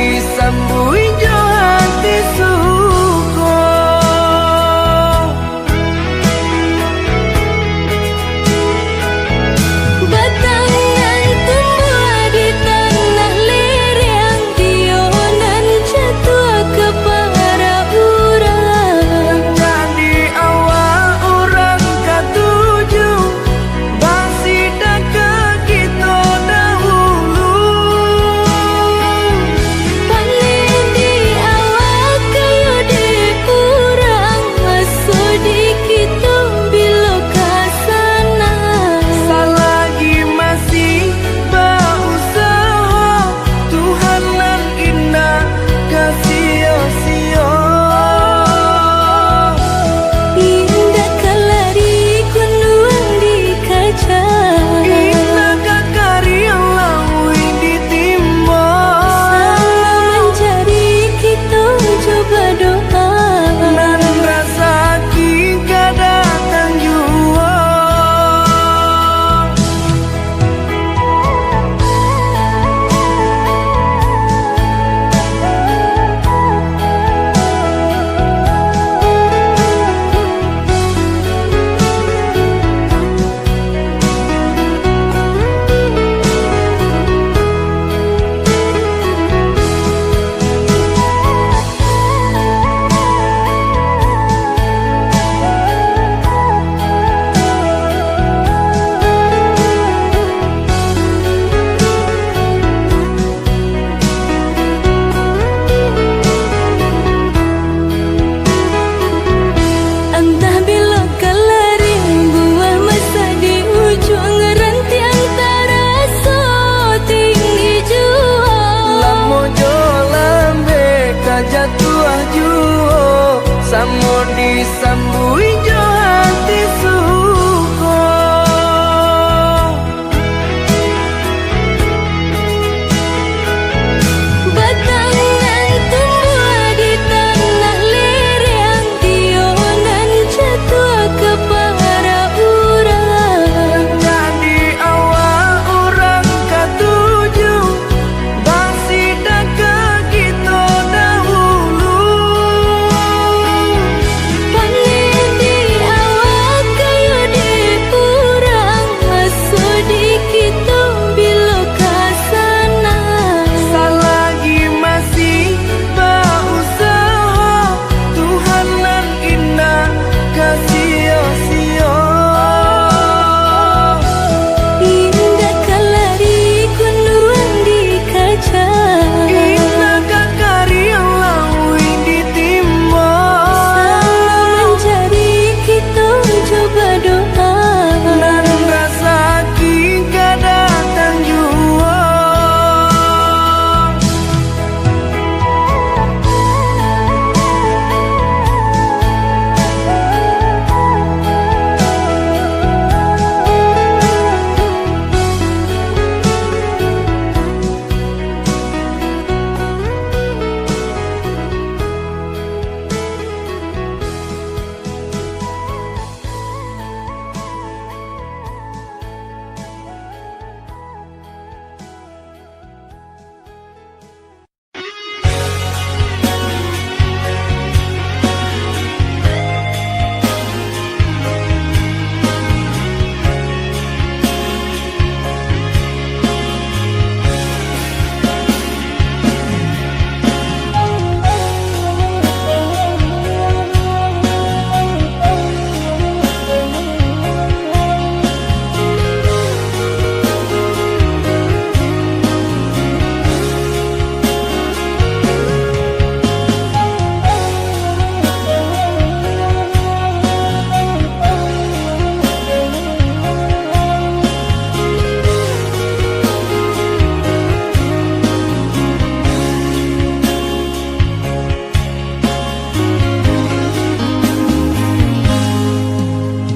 disambui jo hati suko. Batangan tumbuh di tanah lereng, tionan jatuh ke para urang. Jadi awal orang katuju basi dak kita dahulu. Paling di awal kayu di urang, masuk di kita bila kasana. Selagi masih berusaha, Tuhan nan indah kasih-sia. Indah kalari kunuan di kaca, Indah karya lawi ditimba. sama mencari kita coba doa. Nan rasa kita datang jua. Entah bila kalari buah masa di ujung ranting terasa tinggi jua. Lamo jo lambe kajatuh juo, samo disambui jo hati suko. Batangan tumbuh di tanah lereng, tionan jatuh ke para urang. Jadi awal orang katuju basi dak kita dahulu. Paling di awal kayu di urang, masuk di kita bila kasana. Selagi masih berusaha, Tuhan nan indah kasih-sia. Indah kalari kunuan di kaca, Indah karya lawi ditimba. sama mencari kita coba doa. Nan rasa kita datang jua.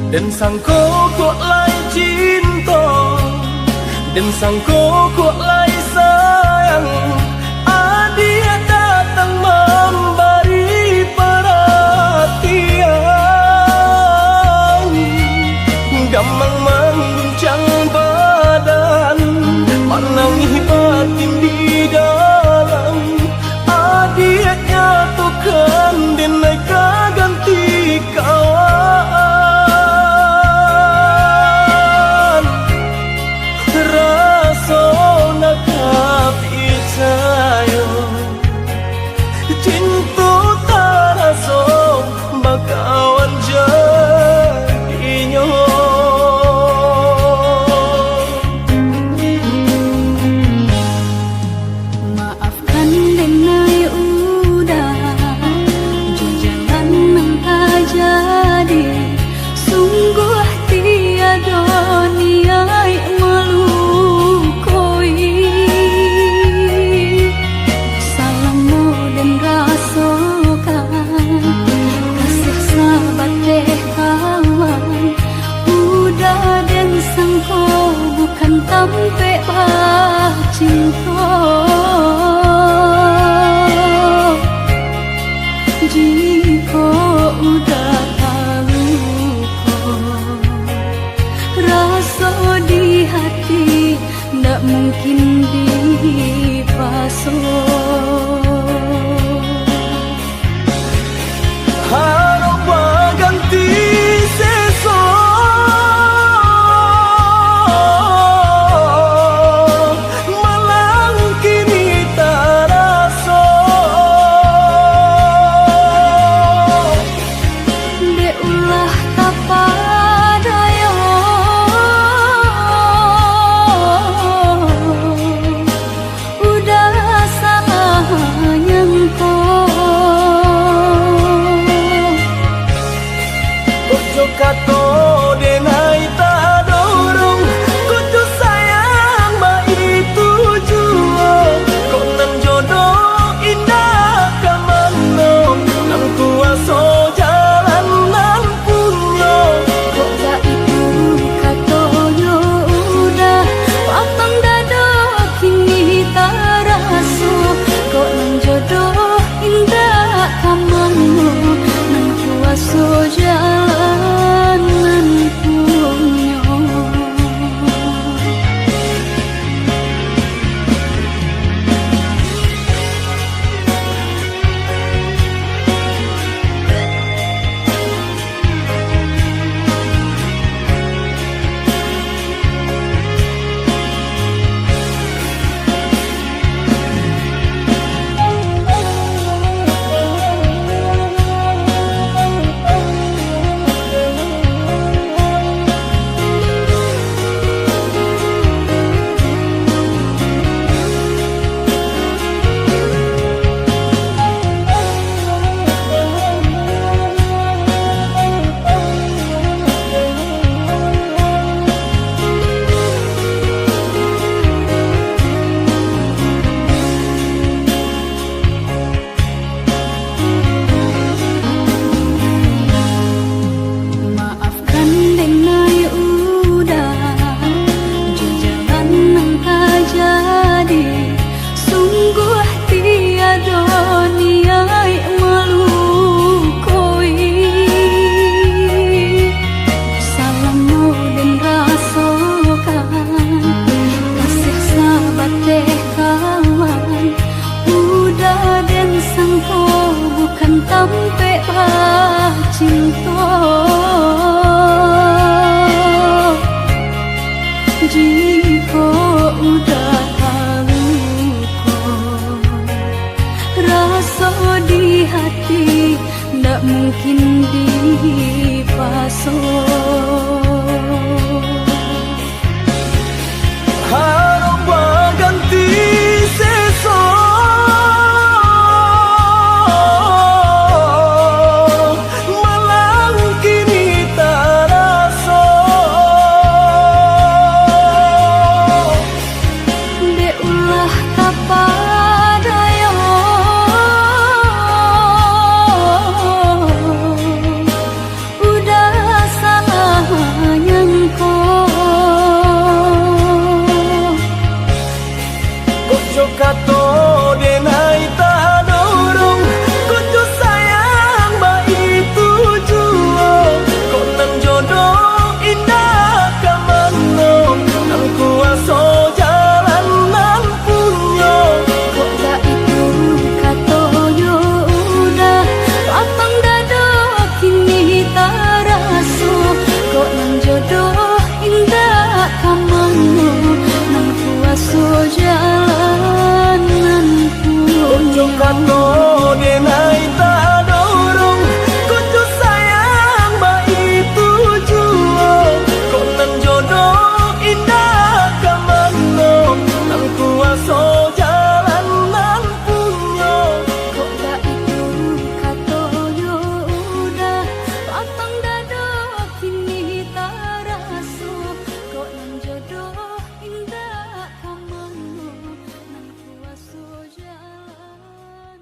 Dan sangko kok lai cinta, dan sangko kok lai sayang. Dia datang memberi perhatian, gamang mengguncang badan, menangis batin di dalam hati ndak mungkin dipasok. Harap berganti sesok, malang kini tak rasa. Dek ulah tapadaya udah salah nyangko. Kojo kato denai tak dorong, kojo sayang baik tujuan. Kok nan jodoh indah kamanong, nang kuaso jalan nan punya. Kok tak itu katoyo udah lapang dado kini tak raso. Kok nan jodoh indah kamango nan kuaso jalan nan Kojo punya. kato denai tak dorong, kojo sayang baik tujuan. Kok nan jodoh indah kamanong, nang kuaso jalan nan punya. Kok tak itu katoyo udah lapang dado kini tak raso. Kok nan jodoh indah kamango nan kuaso jalan.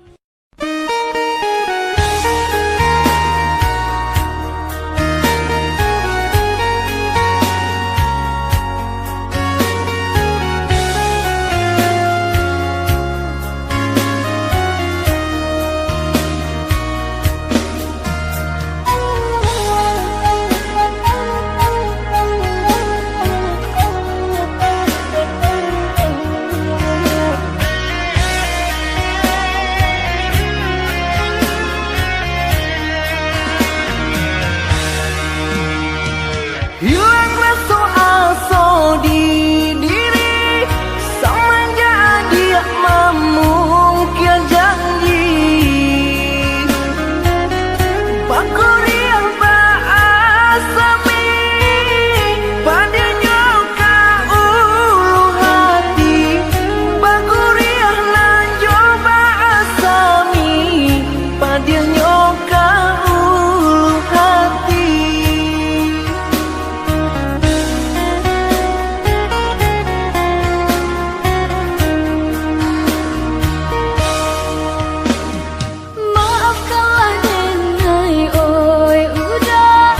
Hilang rasa asa di diri, semenjak dia memungkir janji. Bakuriang beasami, padanya ka ulu hati. Bakuriang lanjo beasami, padanya ka ulu hati. Maafkanlah denai oi udah,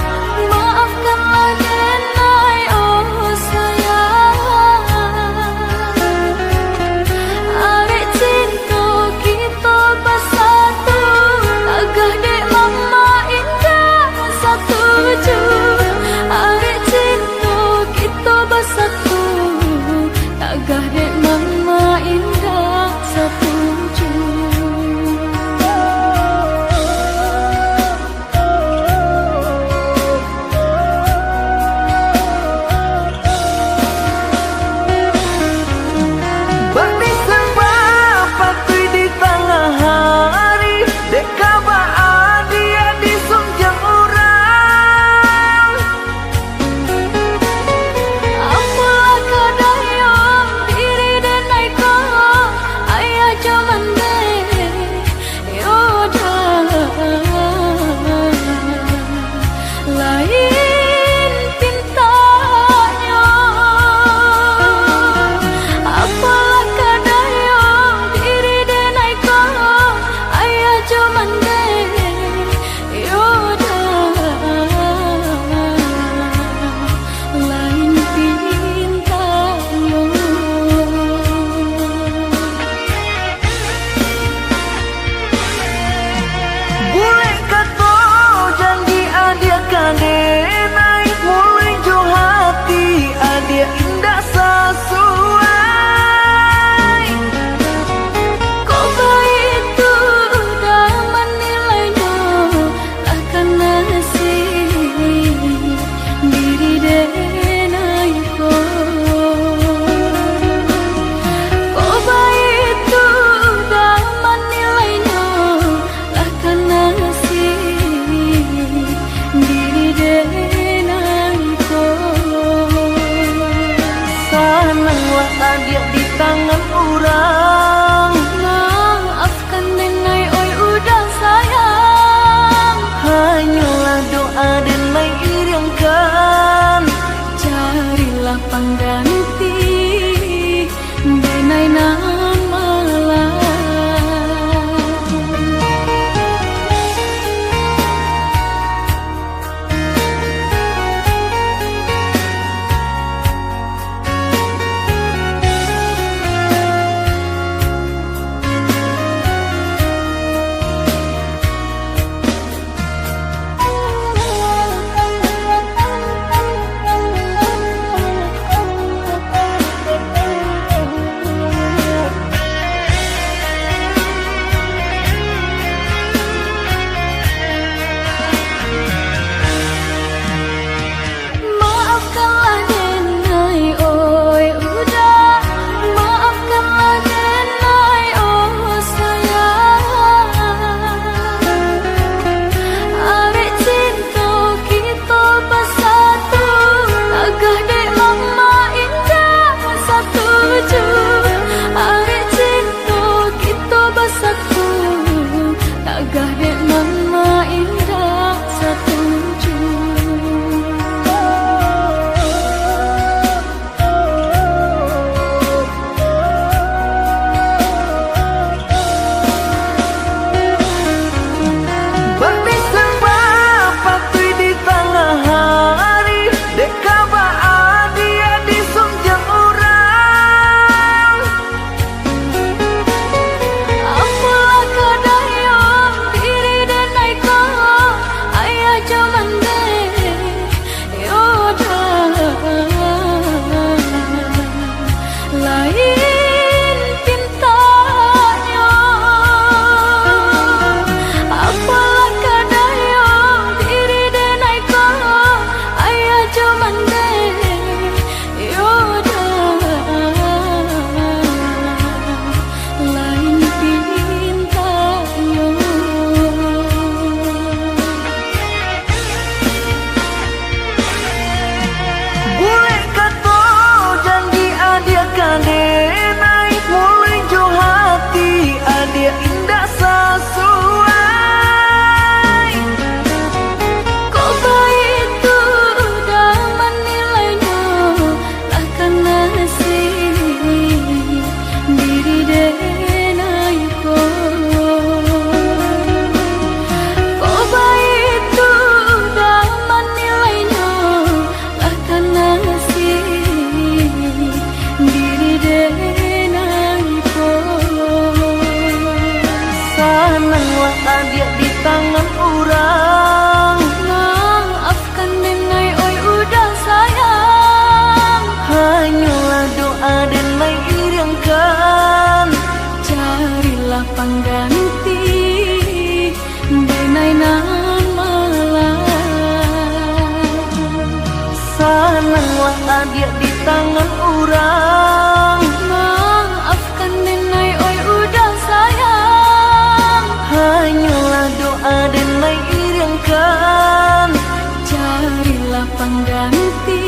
maafkanlah denai oh sayang. Arek cinta kita bersatu, agak dek mama indah setuju. Arek cinta kita bersatu, agak dek mama indah setuju. Bakti sebab patui di tengah hari, deka baa dia di sunjang orang. Apalah kadayang diri denai ko ayah jaman deh yaudah lain pintanya. Apalah kadayang diri denai ko ayah jaman deh yaudah lain pintanya. Boleh kata janji adia kandenai, mulai jo hati adia indah sesuai. Kau baik tu dah manis Senanglah adik di tangan orang. Maafkan denai oi udah sayang. Hanyalah doa denai iringkan. Carilah pengganti denai nan malam. Senanglah adik di tangan orang. Maafkan denai oi udah sayang. Hanyalah doa denai iringkan. Carilah pengganti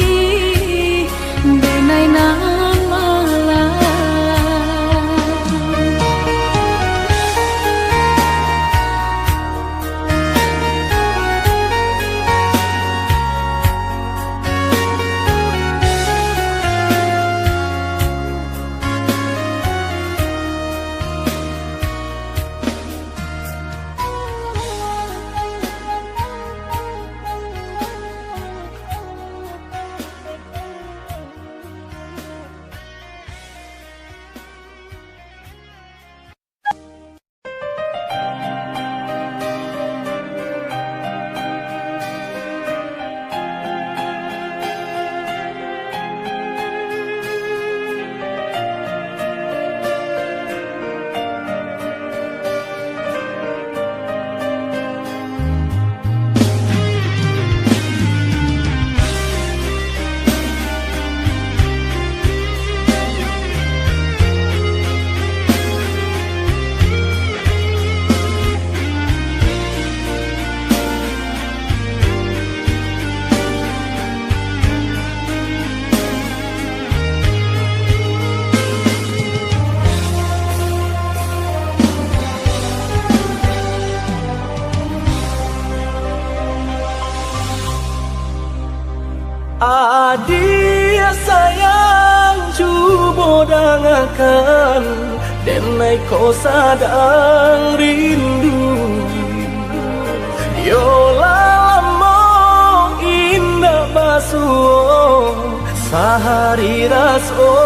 denai nan malam. Adik sayang cuba dengarkan, denai kau sadang rindu. Yolah lama indah basuh, sehari raso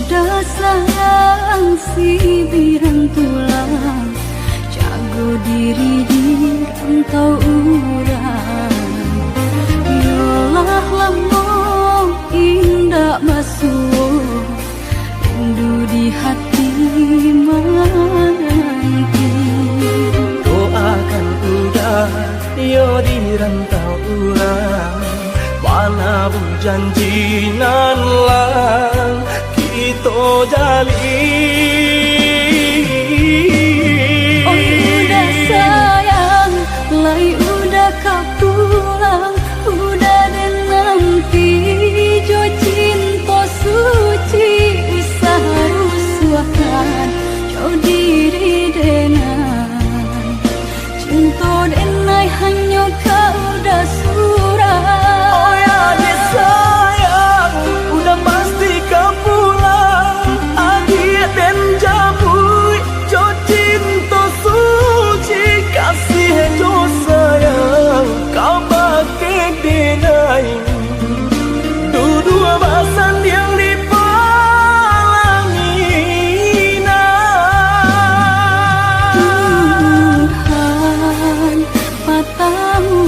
Udah sayang si birang tulang, jago diri di rantau urang. Yolah lamo indah basuh, rindu di hati menanti. doakan udah yo di rantau urang, mana bu janji nan lang kita jalin. Oh udah sayang, lai udah kau pulang, udah dan nanti jo cinta suci usaha rusuhkan jauh diri denai. Cinta denai hanya kau udah surah. Oh ya adik sayang, udah pasti kau pulang. Adik dan jabui, jo cinta suci kasih jo sayang, kau pakai denai. Dua bahasan yang dipalangi Tuhan matamu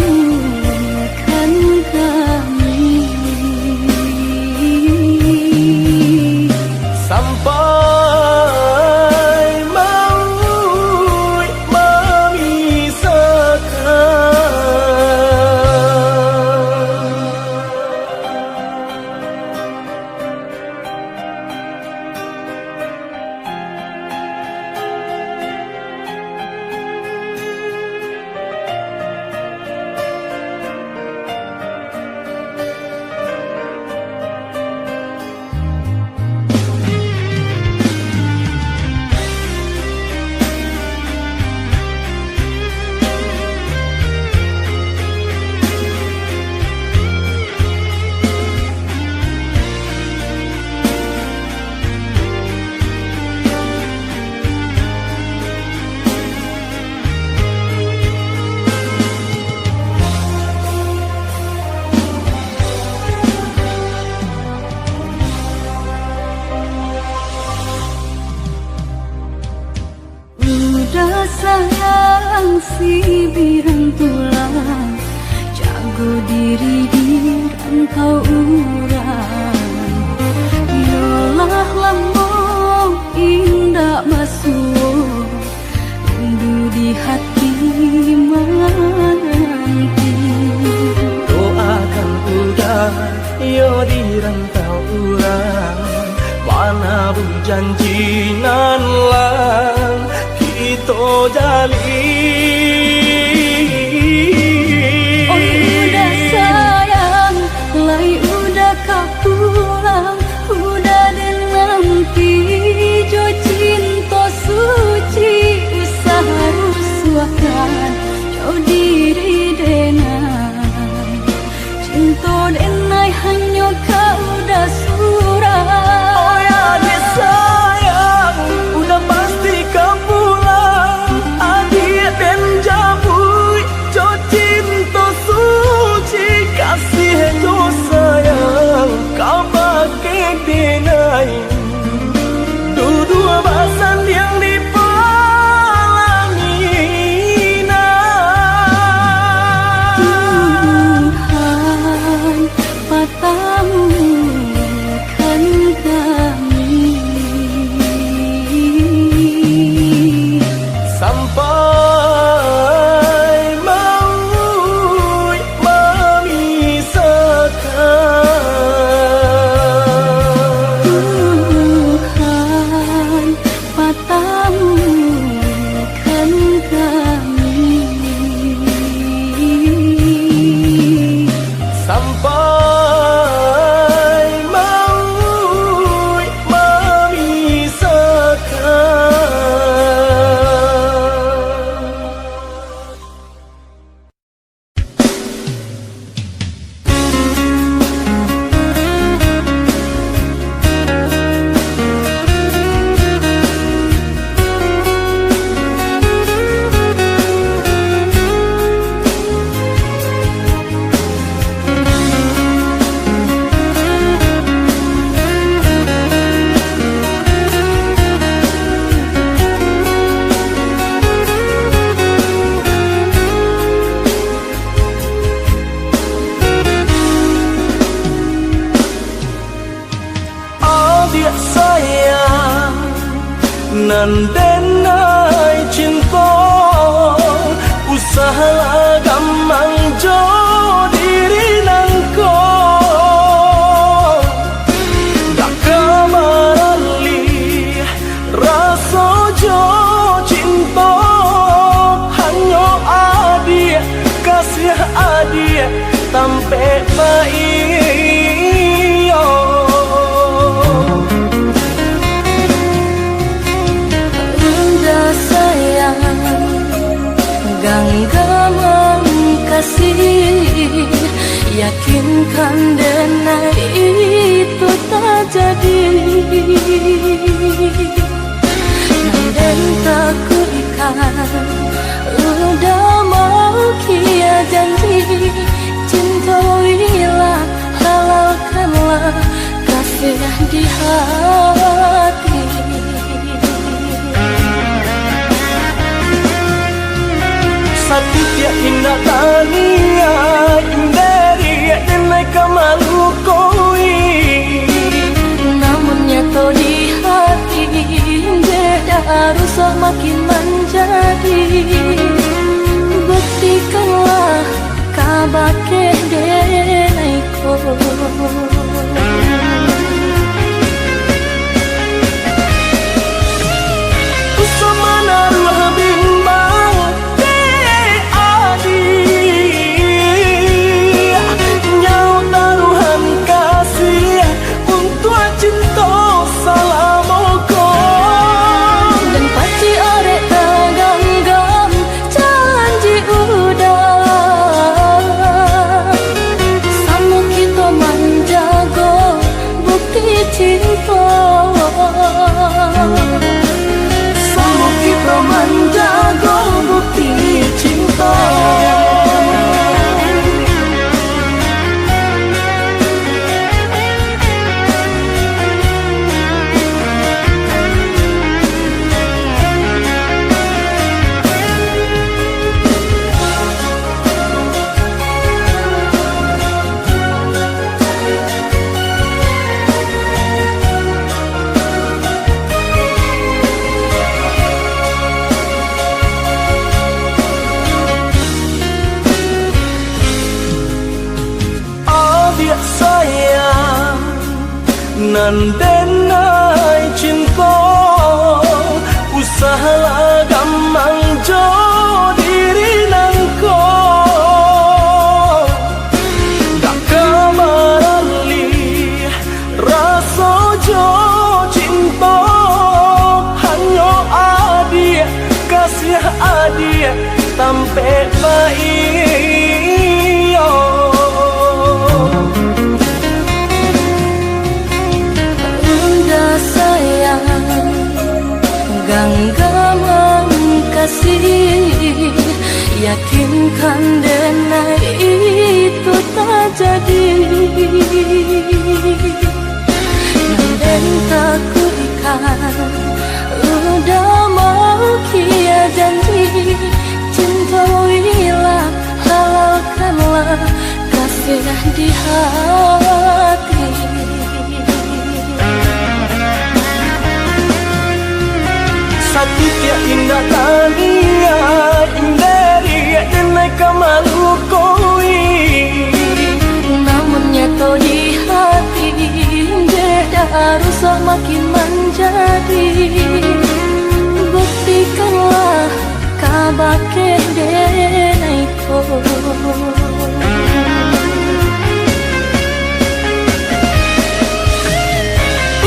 kan pirang tulang, jago diri di rantau urang. Yolah lambung indah masuk, rindu di hati menanti. Doakan udah yo di rantau urang, mana janji nan lang kita jalin. Oh udah sayang, lai udah kau pulang, udah dinanti jo cinta suci, usaha rusuhkan jauh diri denai, cinta denai hanya kau udah surah. Oh ya adik sayang, udah pasti kau pulang, adik dan jabui jo cinta suci, kasih jo sayang kau pakai denai. Dua bahasan yang dipalangina, Tuhan patamu kan kami sampai mau memisahkan. Tuhan patamu kan kami Sampai mau adik sayang nan denai cinta, usaha gamang jo diri nangko, dak kamarali rasa jo cinta, hanya adik kasih adik tampe baik. udah sayang, genggaman kasih, yakinkan denai itu tak jadi. Nanden tak kuikan, udah mau kia janji, cinta wilah halalkanlah kasih di hati. Satu dia indah tania inderi denai kamalu koi, Namun nyata di hati beda rusak makin menjadi. Buktikanlah kabar kedenaiko. Usama naruh bimbang di adik, nyau taruhan kasih untuk cinta salamoko. Dan paci arek tak ganggam janji udah, nan denai cinta usahalah gamang jo diri nangko dak kamarali rasa jo cinta hanya adia kasih adia sampai baik Bunda sayang genggaman kasih yakinkan denai itu tak jadi dan tak kuikan udah mau kia janji cinta wilah halalkanlah kasih di hati satu tiap indah tania indari denai kamalu koi namun nyata di hati beda harus makin menjadi buktikanlah kabake denaiko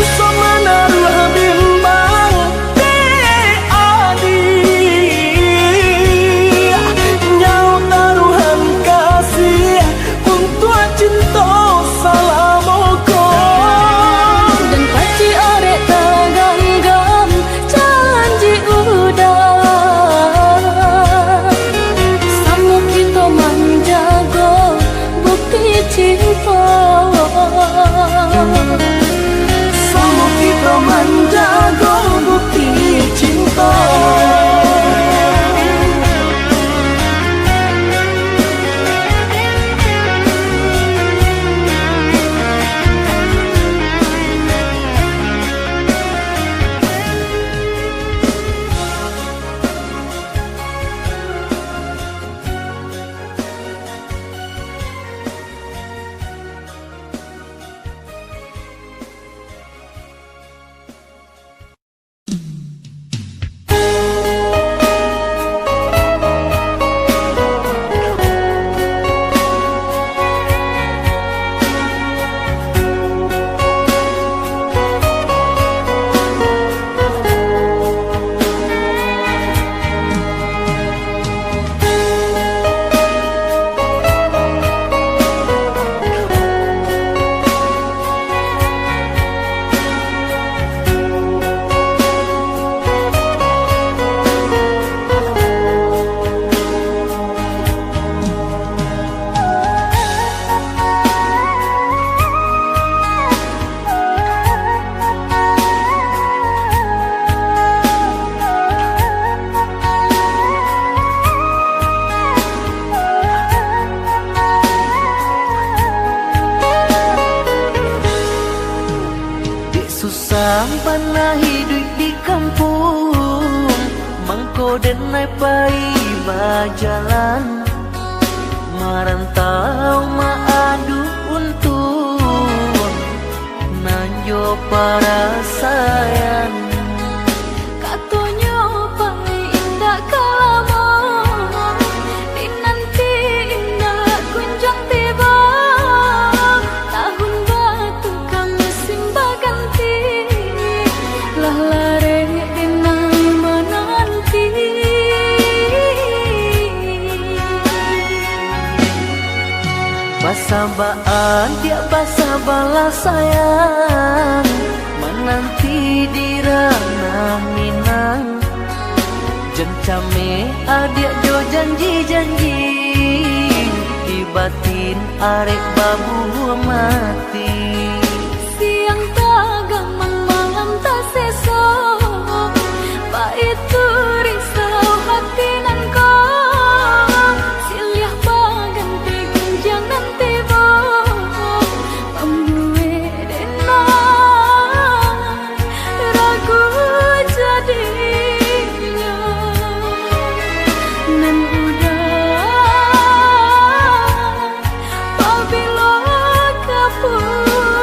usama naruh bimbang de adi nyau taruhan kasih untuk cinta salamoko dan pasti orek taganggam janji udah sama kita menjaga bukti cinta sama kita menjaga bukti cinta Pernah hidup di kampung mangko denai pai bajalan merantau maadu untung nanjo para sayang Katonyo paling indah kalamo dinanti indah kunjung tiba tahun batu kami simba ganti lah lare dinai menanti basabaan dia basabalah sayang menanti dirana minang jencame adik jo janji-janji di batin arek babu mati siang tagamang malam tak sesok pak itu risau hati nan kau siliah baganti jangan tiba pembue denai ragu jadinya nan udah pabilo kapur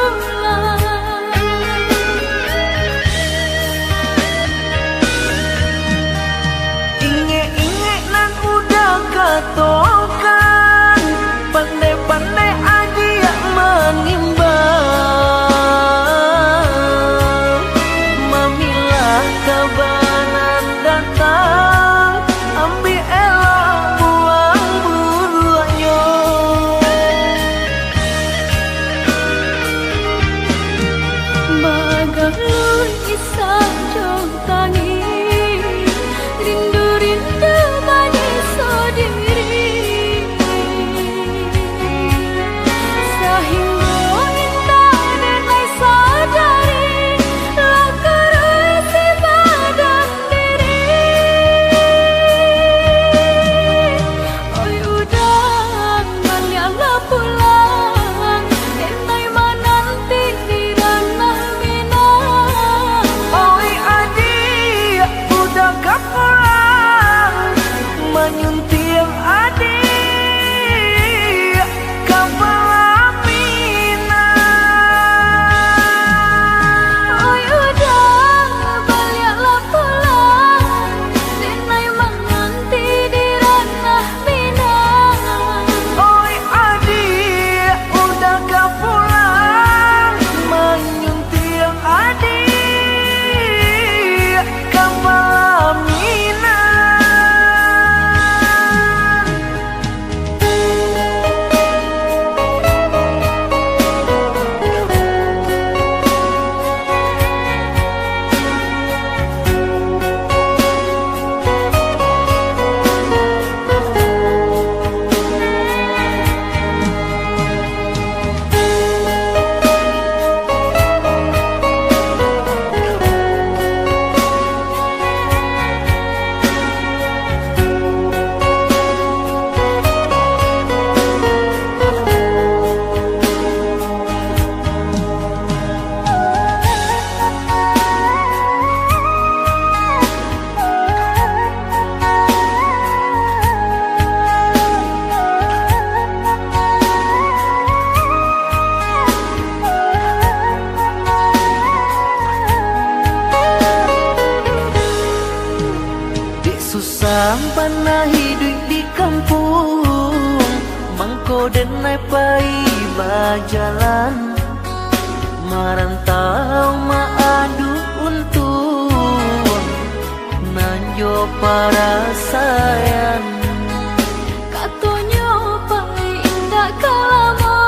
ko denai pai berjalan merantau maadu untuk nanjo para sayang. Katonyo pai indah kalamo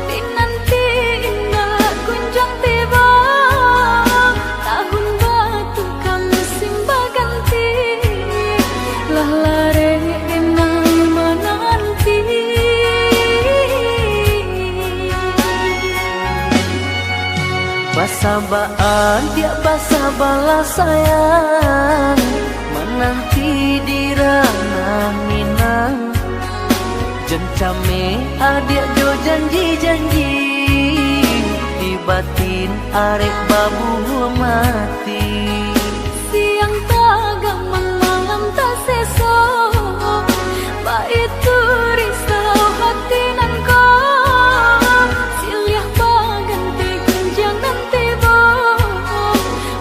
di nanti indah kunjung tiba tahun batu kami simba ganti lah lare enai menanti. Basabaan dia basa balas sayang menanti di ranah Minang. Jencame adik jo janji-janji di batin arek babu mati. Siang tagamang malam tak seso itu risau hati nan ko silih baganti kunjang nanti bo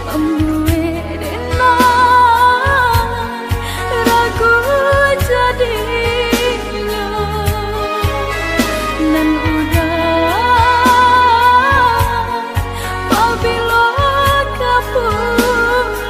pembuwe denai ragu jadinya nan udah pabilo kapulang.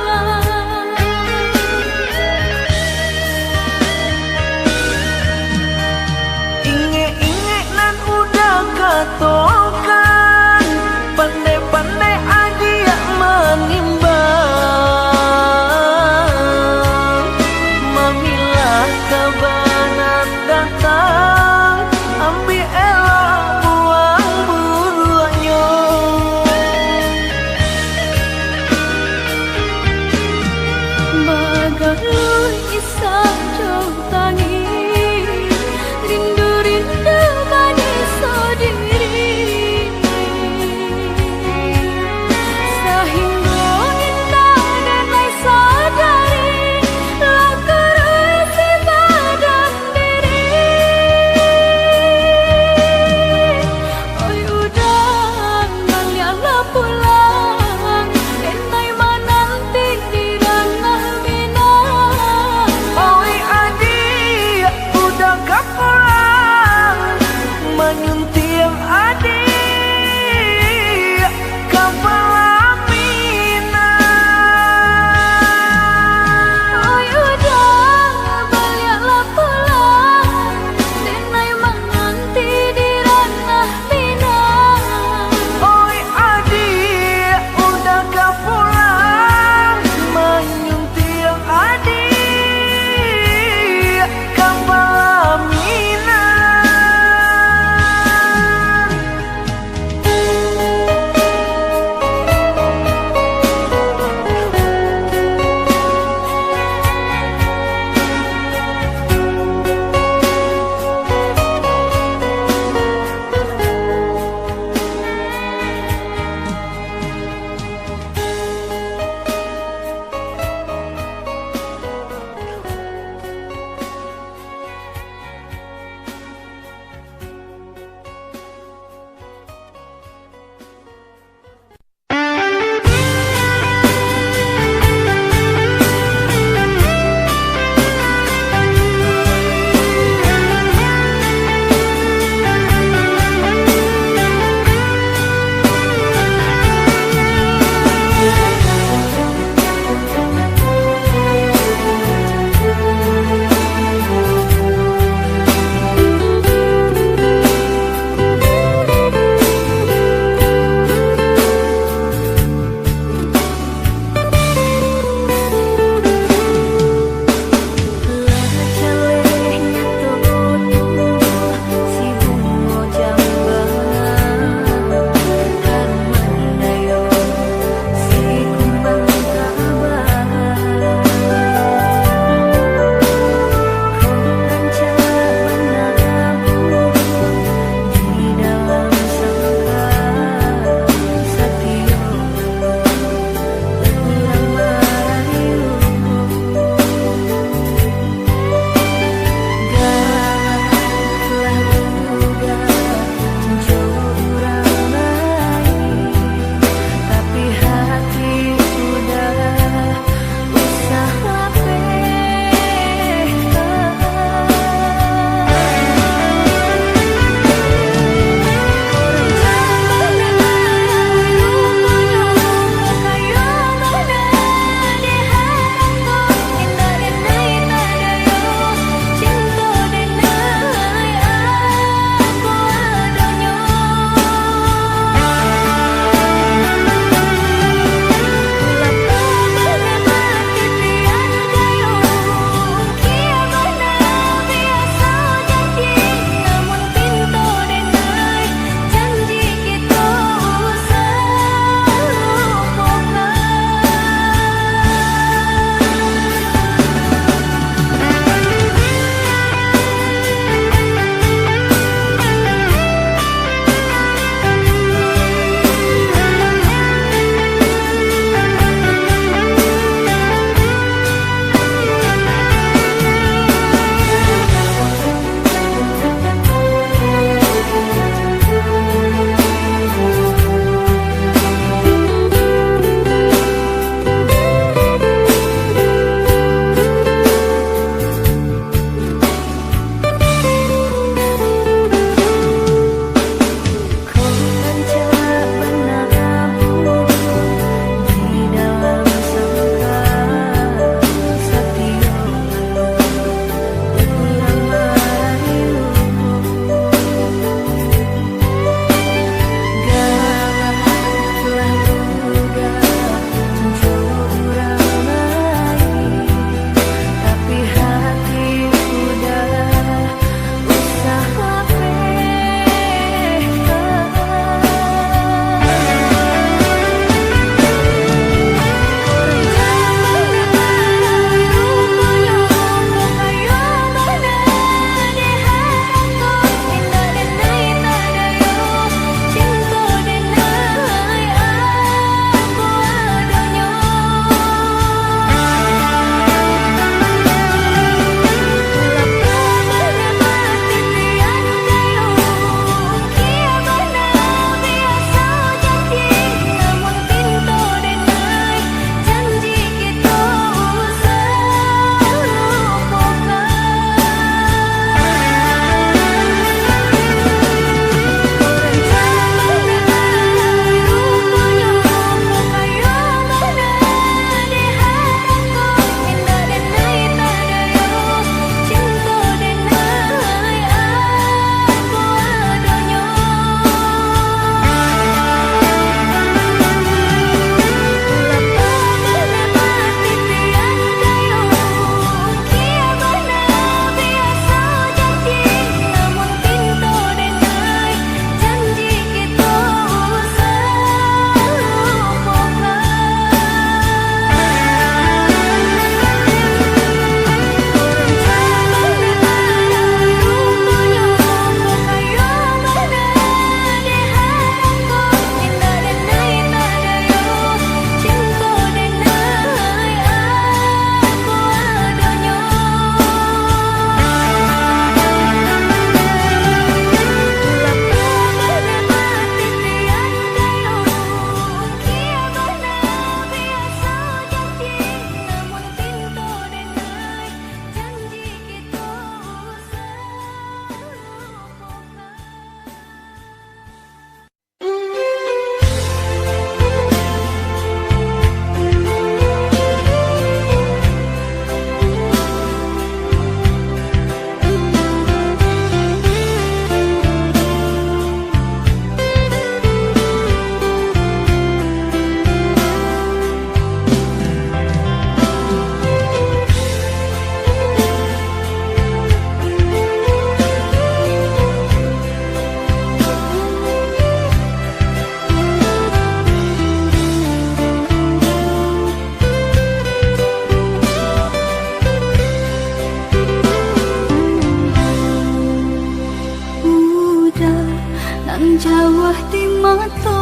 jauh di mata,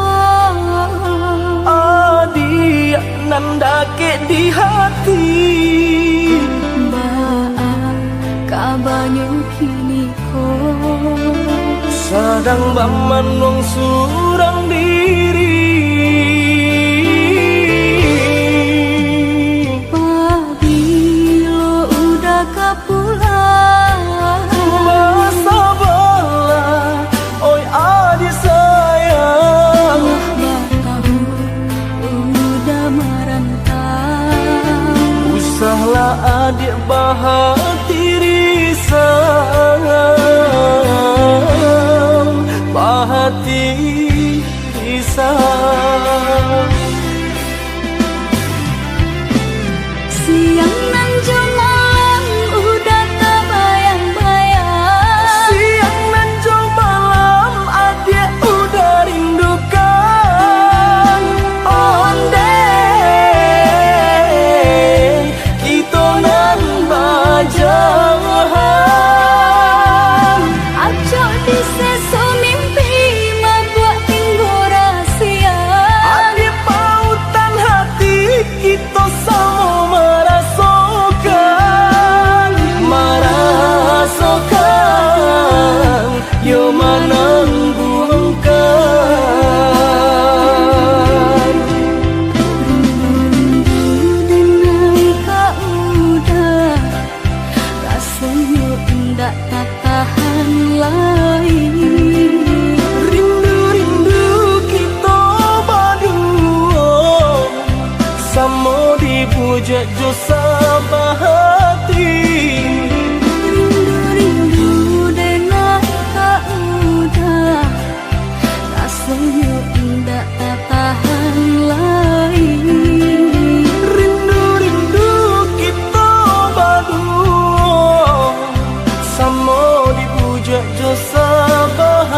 adik nan dake di hati. Baang kabanya kini ko Sadang baman wong surang diri. Pabilo udah kapulang, Masa bala, oi adik sayang. tahu udah merantau. Usahlah adik bahati risau, bahati risau. Siang nan malam udah tak bayang-bayang. Siang nan jauh malam adik udah rindukan. Ondeng kita nan bajauhan. Acok di seso mimpi membuat tinggal rahasia. Adik pautan hati kita sama merasakan, yo menangguhkan. Rindu dengan kau udah, rasanya ndak tak tahan lagi. Rindu-rindu kita berdua, sama dipuja jo sabahati. Rindu dengan kau udah, rasanya ndak tak tahan lagi. Rindu-rindu kita berdua, sama dipuja jo sabahati.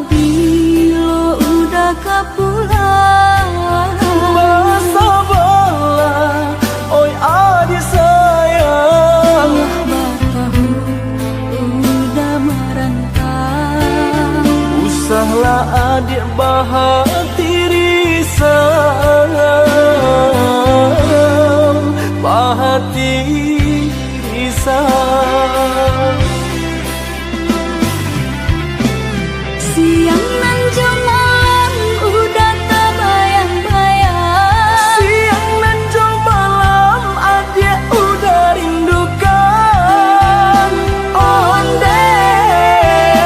Pabilo udah kapulang, Masa bala, oi adik sayang. tahu udah merantau. Usahlah adik bahati risau, bahati risau. Siang nan malam udah tak bayang-bayang. Siang nan jauh malam adik udah rindukan.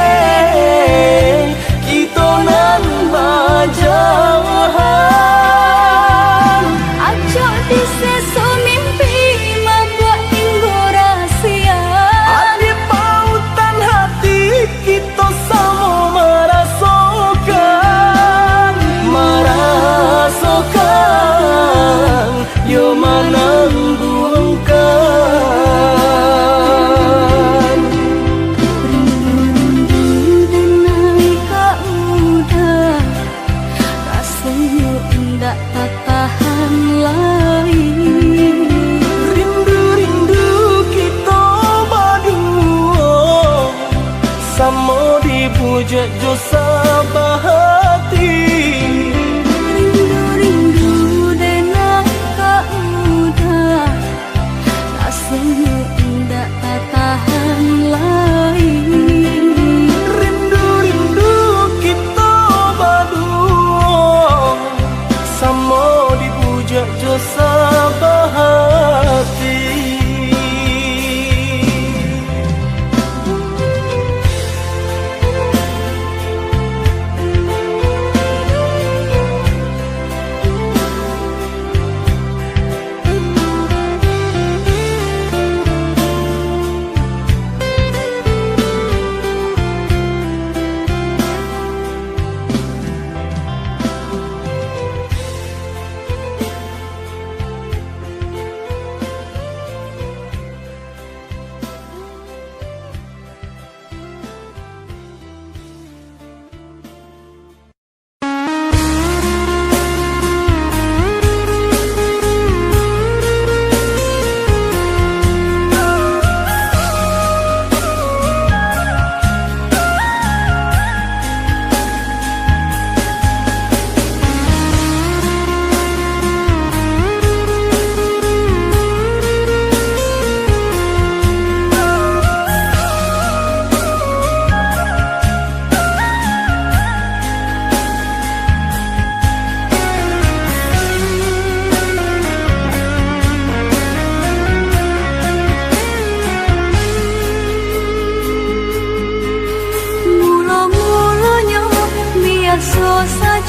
Ondeng kita nan bajauhan. Acok di seso mimpi membuat tinggal rahasia. Adik pautan hati kita sama merasakan, yo menangguhkan. Rindu dengan kau udah, rasanya ndak tak tahan lagi. Rindu-rindu kita berdua, sama dipuja jo sabahati. Rindu dengan kau udah, rasanya ndak tak tahan lagi. Rindu-rindu kita berdua, sama dipuja jo sabahati.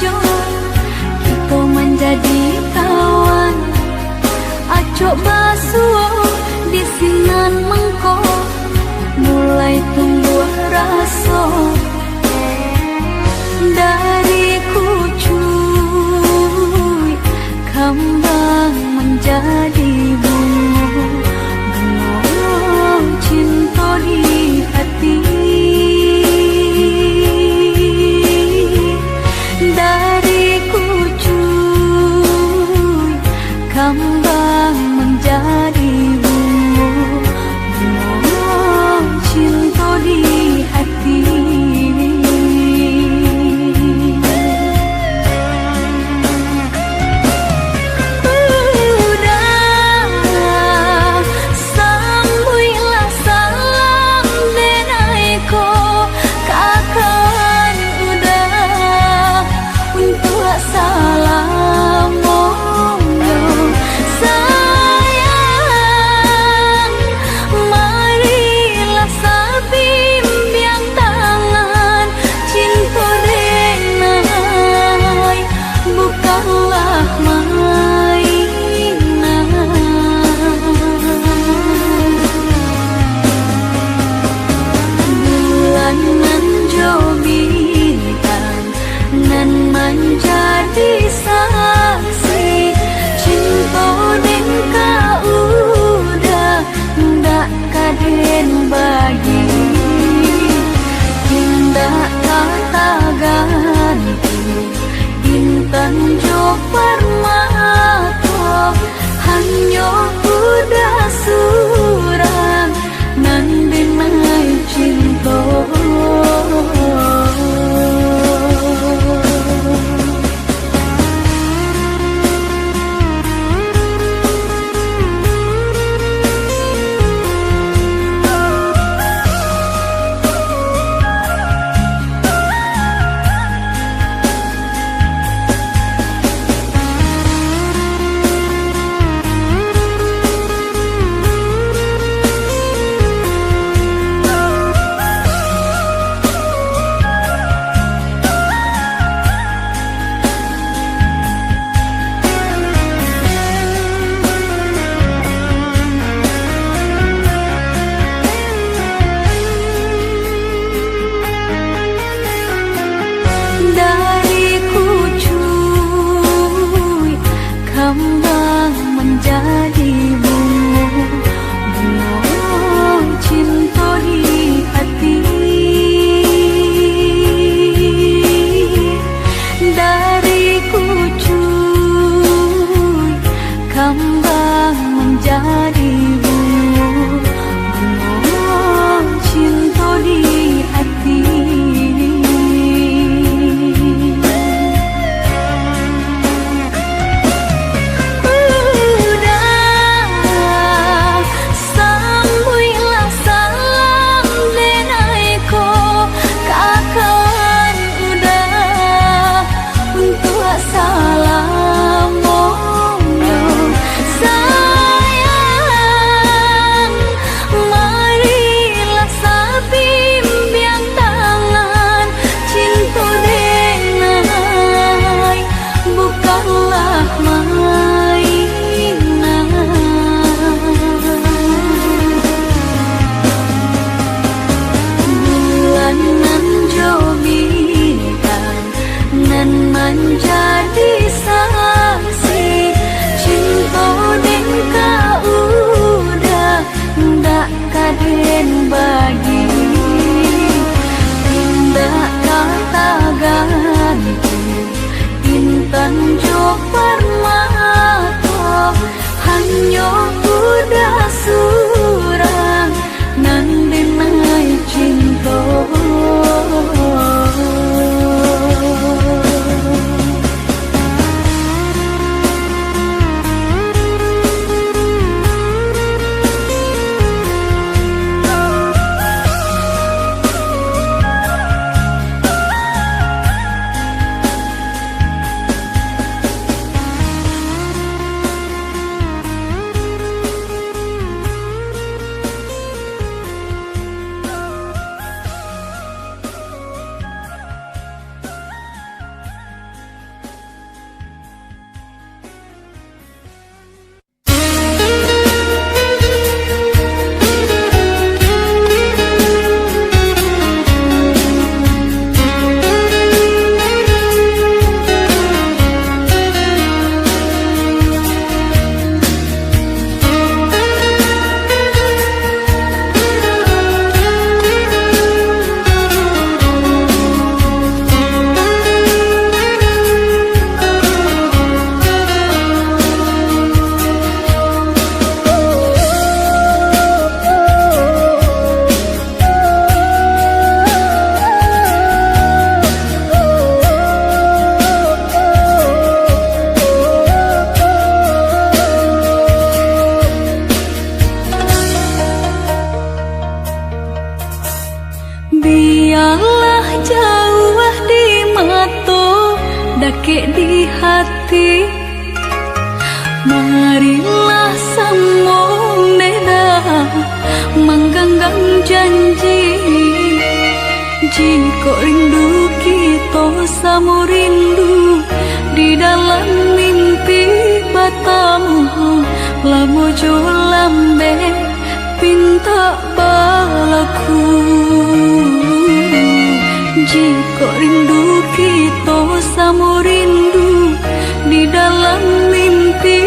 ajo kita menjadi kawan. Acok basuh di sinan mengko mulai tumbuh rasa dari kucuy kembang menjadi bunga cinta di hati. Dari kucuy kembang menjadi bunga cinta di hati. Menjadi saksi cinta ning kaudah ndak kaden bagi indah kata ganti intan jo permata hanya udah surang nan denai cinta. Kembang menjadi bunga cinta di hati. Dari kucuy kembang menjadi bunga cinta di hati. Menjadi saksi cinta ning kaudah ndak kaden bagi indah kata ganti intan jo permata hanya udah surang nan denai cinta. Biarlah jauh di mata, dakik di hati. Marilah sambung neda, mengganggang janji. Jika rindu kita sama rindu, di dalam mimpi batamu, lamo jo lambe pinta balaku. Jika rindu kita sama rindu, di dalam mimpi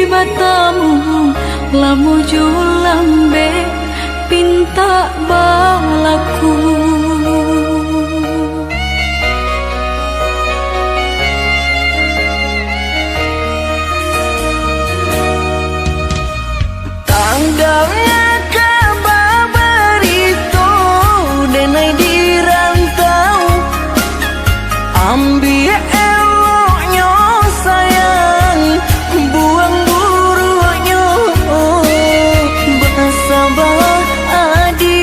batamu, lamo jo lambe pinta balaku. Tanggalnya kabar berito denai di rantau, ambil eloknya sayang, buang buruknya. Bersabar adik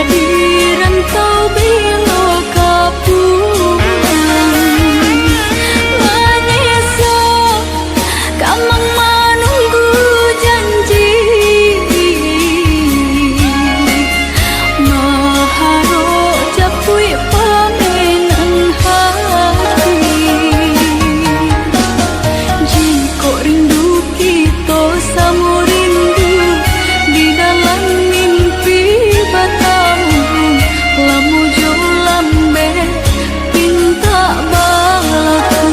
jadi rantau bilo kapulang. Menyesal kamang menunggu janji, maharo japui pamenan hati. Jika rindu kita sama rindu di dalam mimpi batamu, lamu jo lambe pinta balaku.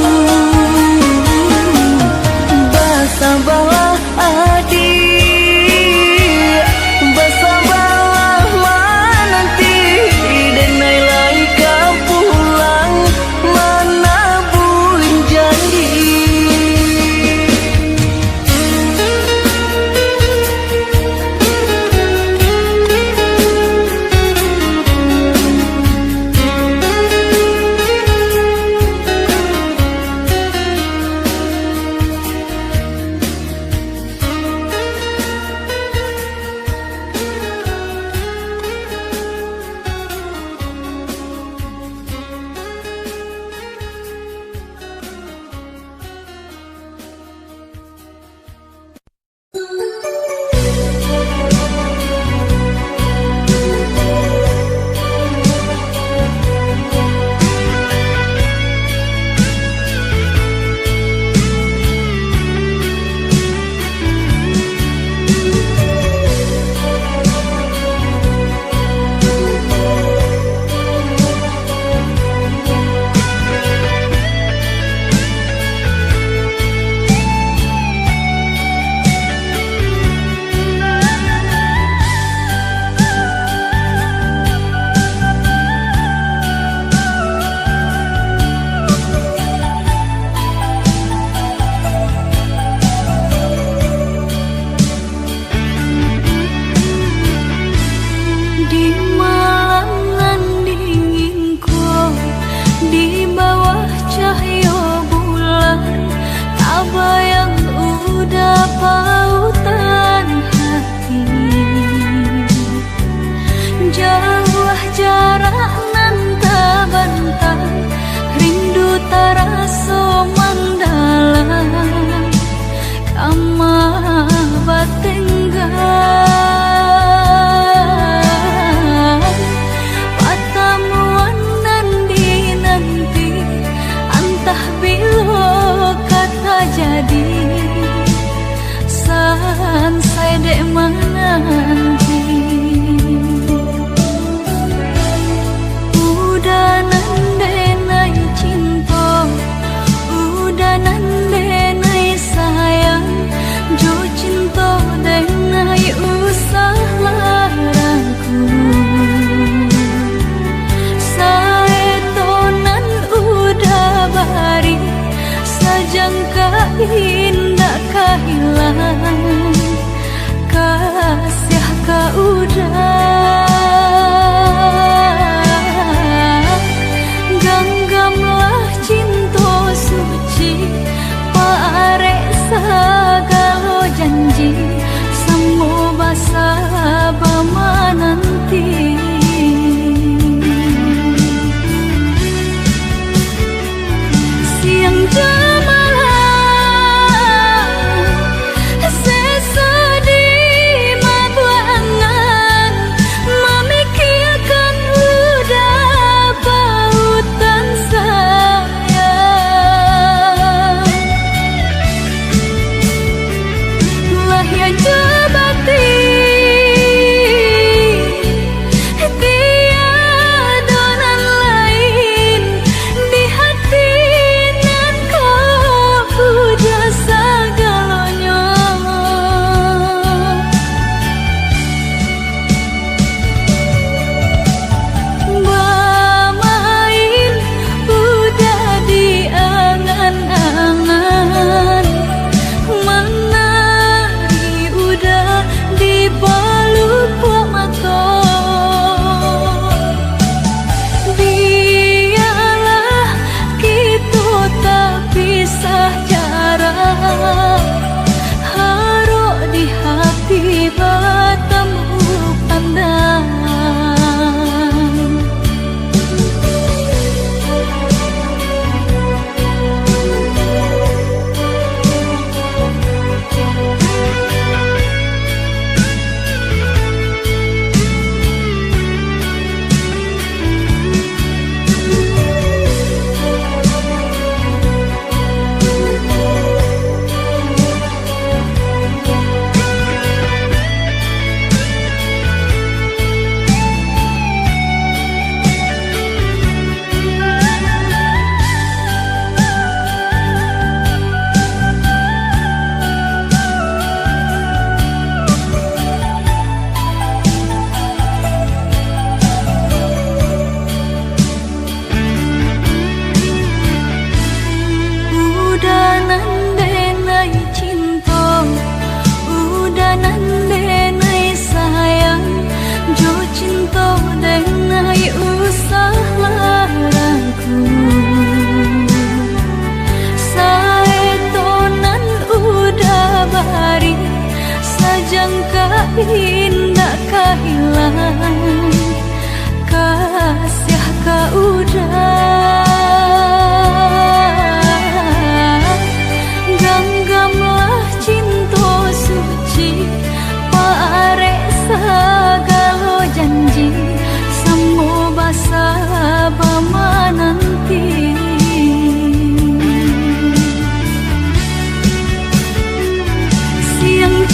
Bersabarlah adik, bersabarlah menanti, denai lai kau pulang menabur janji. Di malam dinginku, di bawah cahaya bulan, tak bayang udah pautan hati. Jauh jarak nan tak bantah, rindu terasa mendalam, kamah batenggan. Jadi sansai dek menanti, udah nandenai cinta, udah nandenai sayang, jujur indah kehilangan kasih kau udah genggamlah cinta suci parek segala janji semua basa bama nanti siang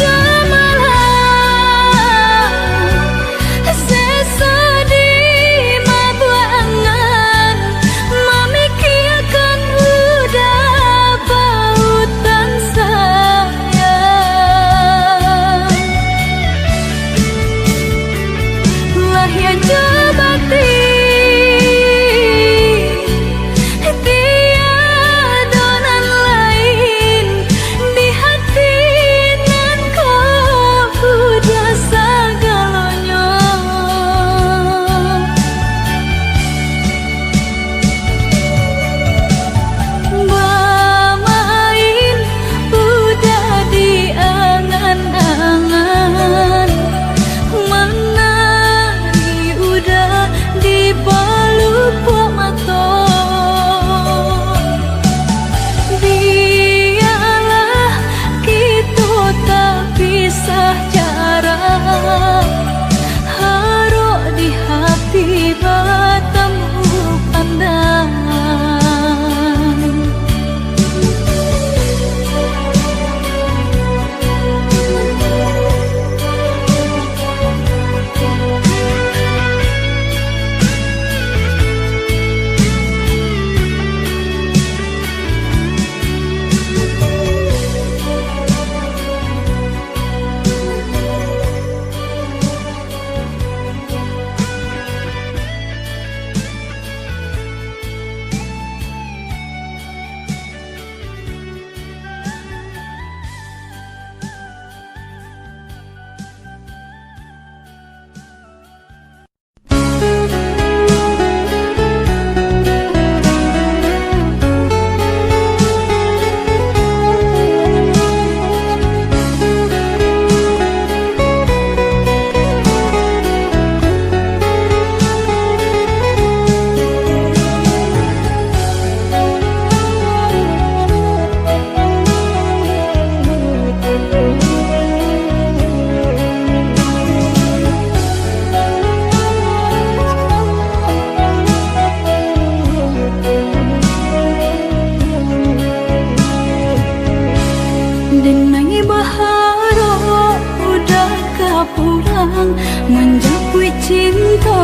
menjauhi cinta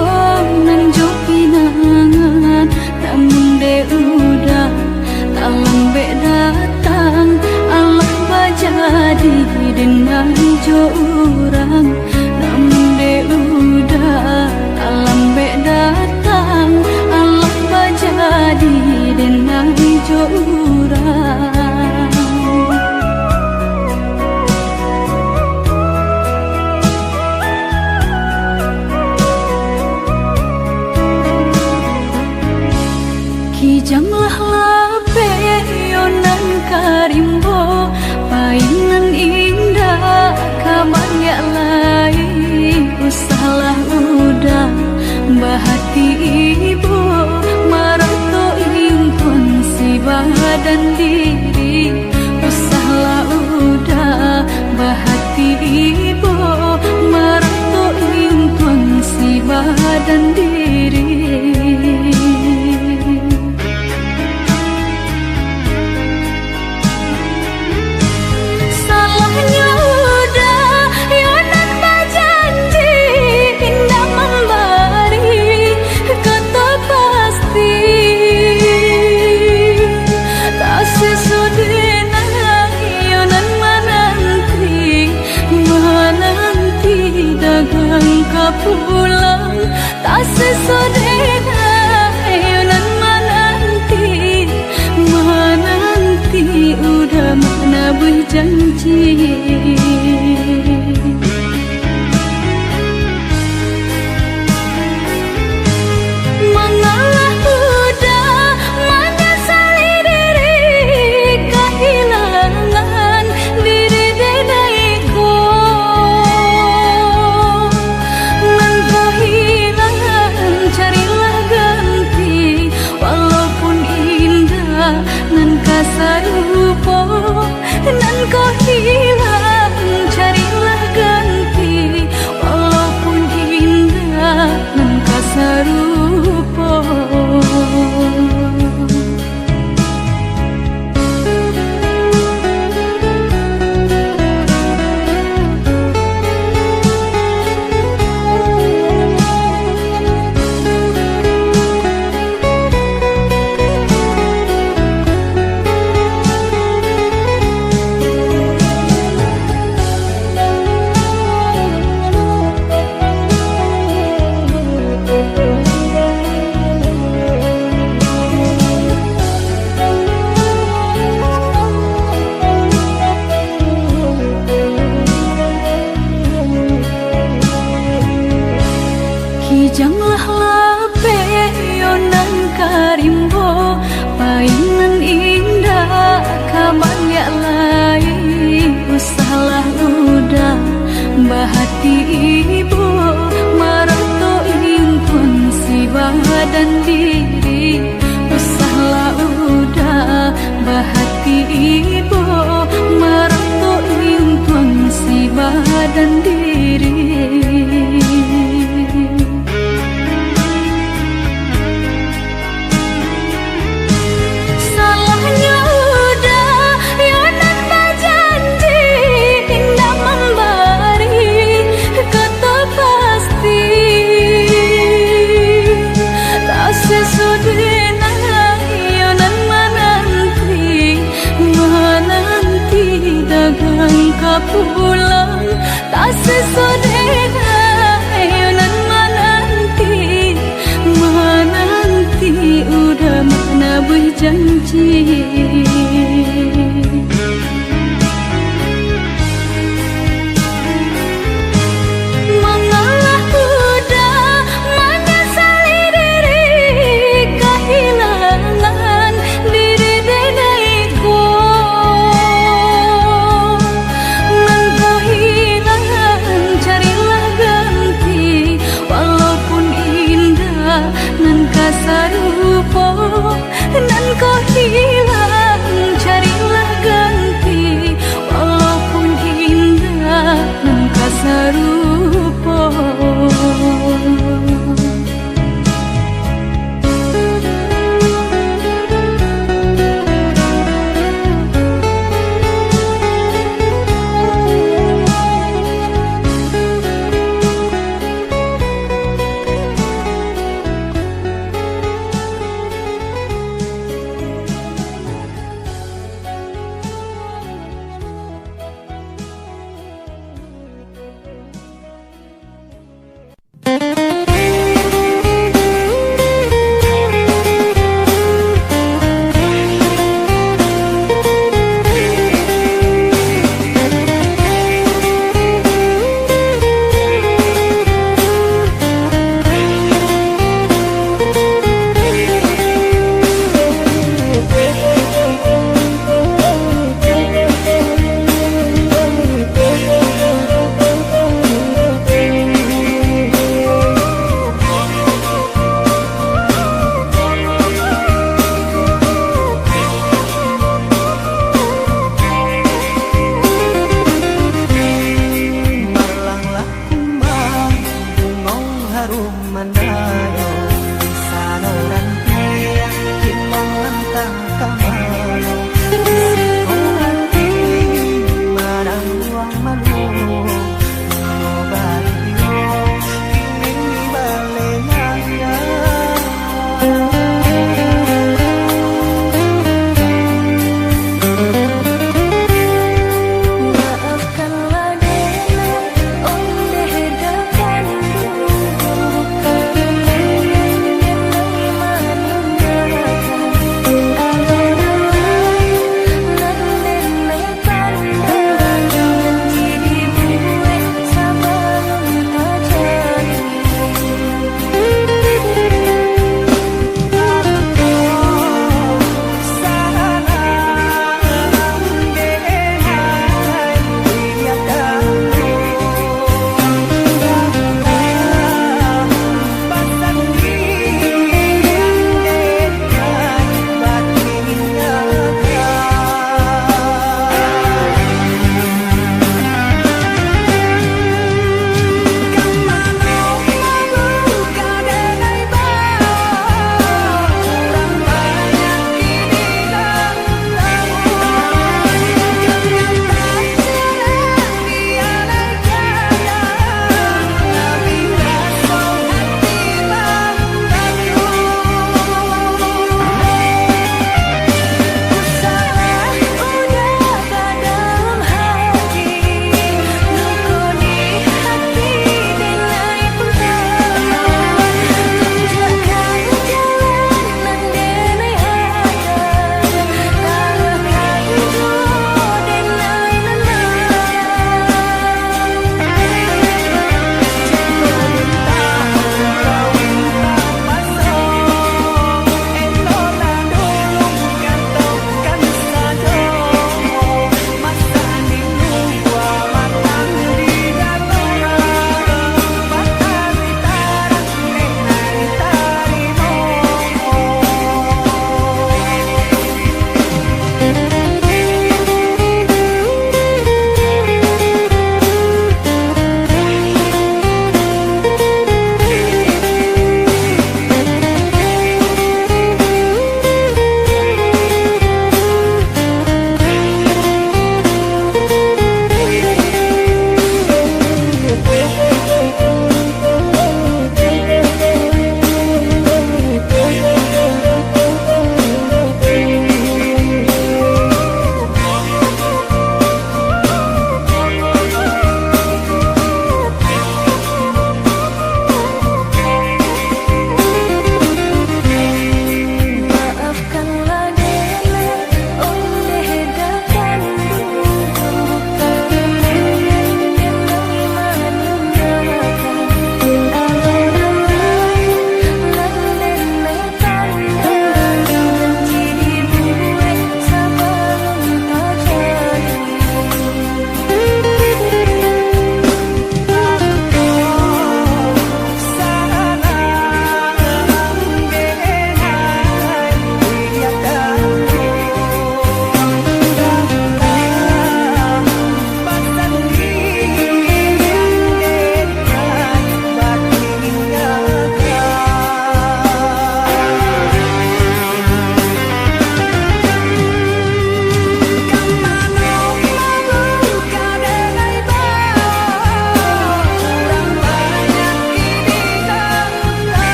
nan jo pinangan tak munde udah tak lambe datang Allah bajadi dengan jo urang tak munde udah tak lambe datang Allah bajadi dengan jo urang. Jamlah lape yonan karimbo painan indah kabar ya lain usahlah udah bahati ibu marato impun si badan diri usahlah udah bahati ibu marato impun si badan diri. Pulang tak sesodena ayunan menanti udah mana berjanji mengalah udah menyesali diri kehilangan diri denaiku Janganlah lape yonan karimbo Painan indah kaman ya lain Usahlah udah bahati ibu Marato impun si badan diri Usahlah udah bahati ibu Marato impun si badan diri pulang tak sesodena ayonan menanti udah mana berjanji mengalah udah menyesali diri kehilangan diri denaiku sarupo nan kau hilang carilah ganti walaupun indah nan kau sarupo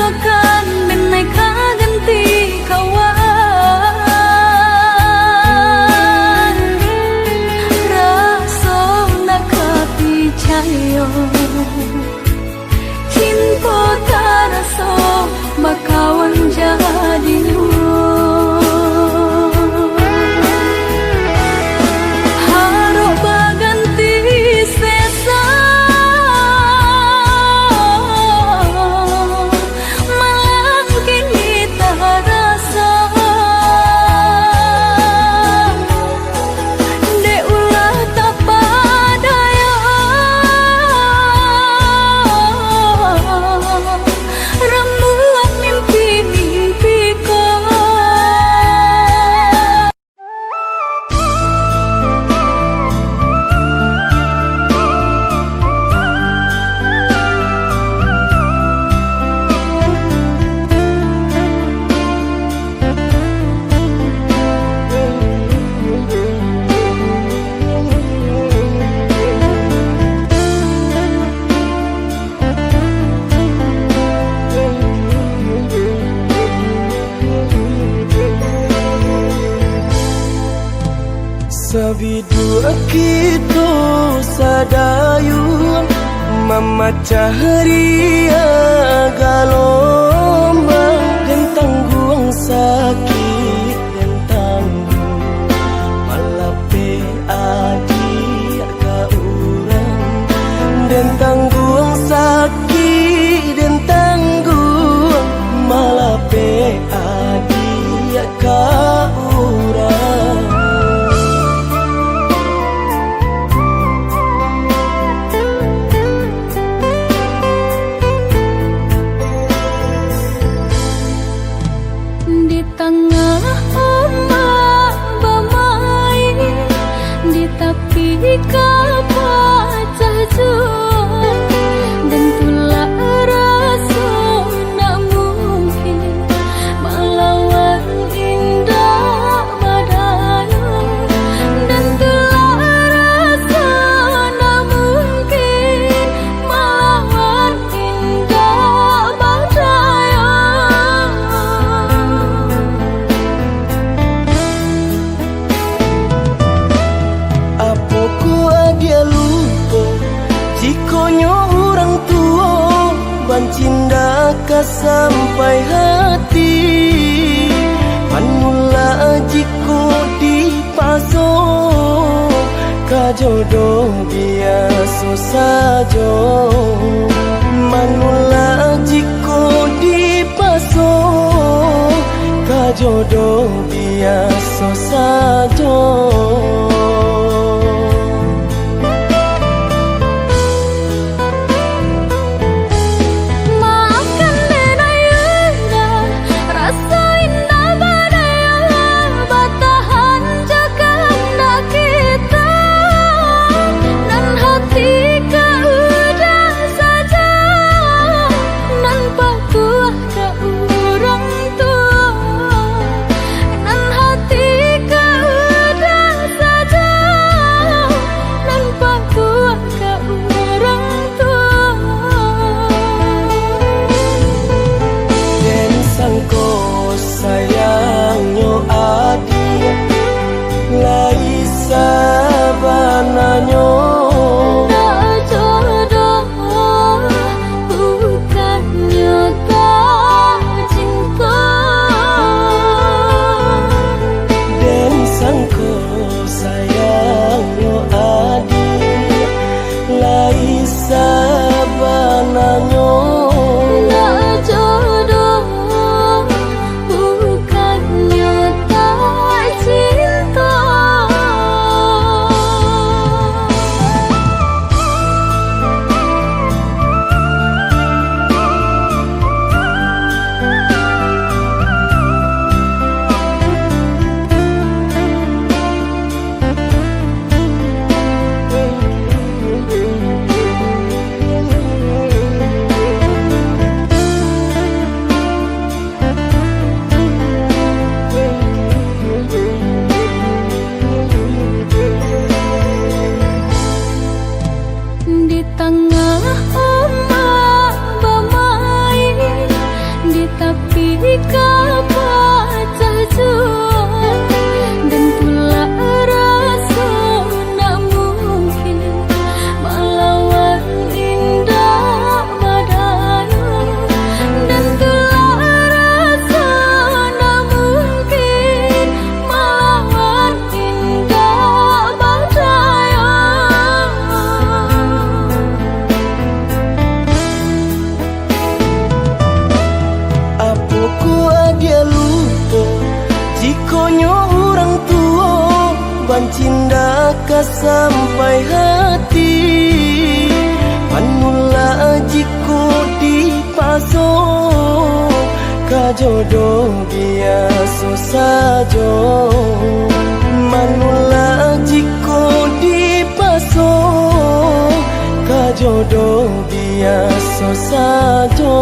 rasakan dan naik ganti kawan rasa nak percaya cinta tak rasa bakawan jadi harap baganti sesa malam kini tak rasa dek ulah tak padaya rembulan mimpi-mimpiku. Sabidu kita sadayun memecah ria galombang dan tanggung sakit dan tanggung malape adik ka urang dan tanggung sakit dan tanggung malape adik ka urang. Di tengah ombak bermain di tepi kapal jauh dan tulah rasa nak mungkin melawan indah badai dan tulah rasa nak mungkin melawan indah badai. Dia lupa jikonyo orang tua bancinda ka sampai hati manula jiko di paso ka jodoh biasa saja manula jiko di paso ka jodoh biasa saja. Hati Pancinda ka sampai hati, panulah jiko di paso, kajodoh biasa saja. Manulah jiko di paso, kajodoh biasa saja.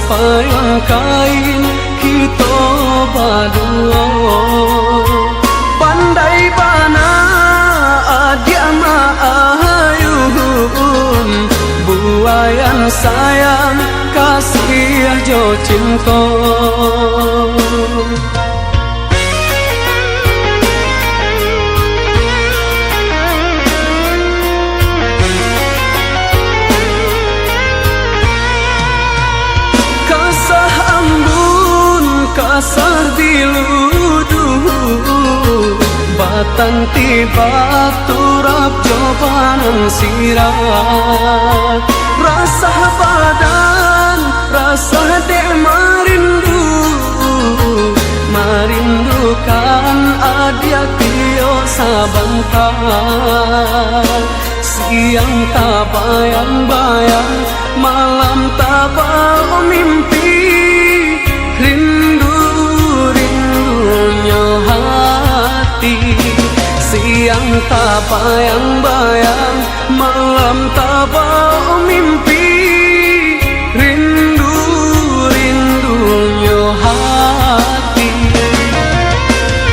Sayang kain kita berdua, pandai bana adia maayun, buayan sayang kasih jo cinta. Kasar diluduh batang tiba turap jawaban sirat, rasa badan rasa dek marindu, marindukan adia tio sabantar, siang tak bayang-bayang malam tak bau mimpi, rindunya hati, siang tak bayang-bayang malam tak bau mimpi, rindunya hati.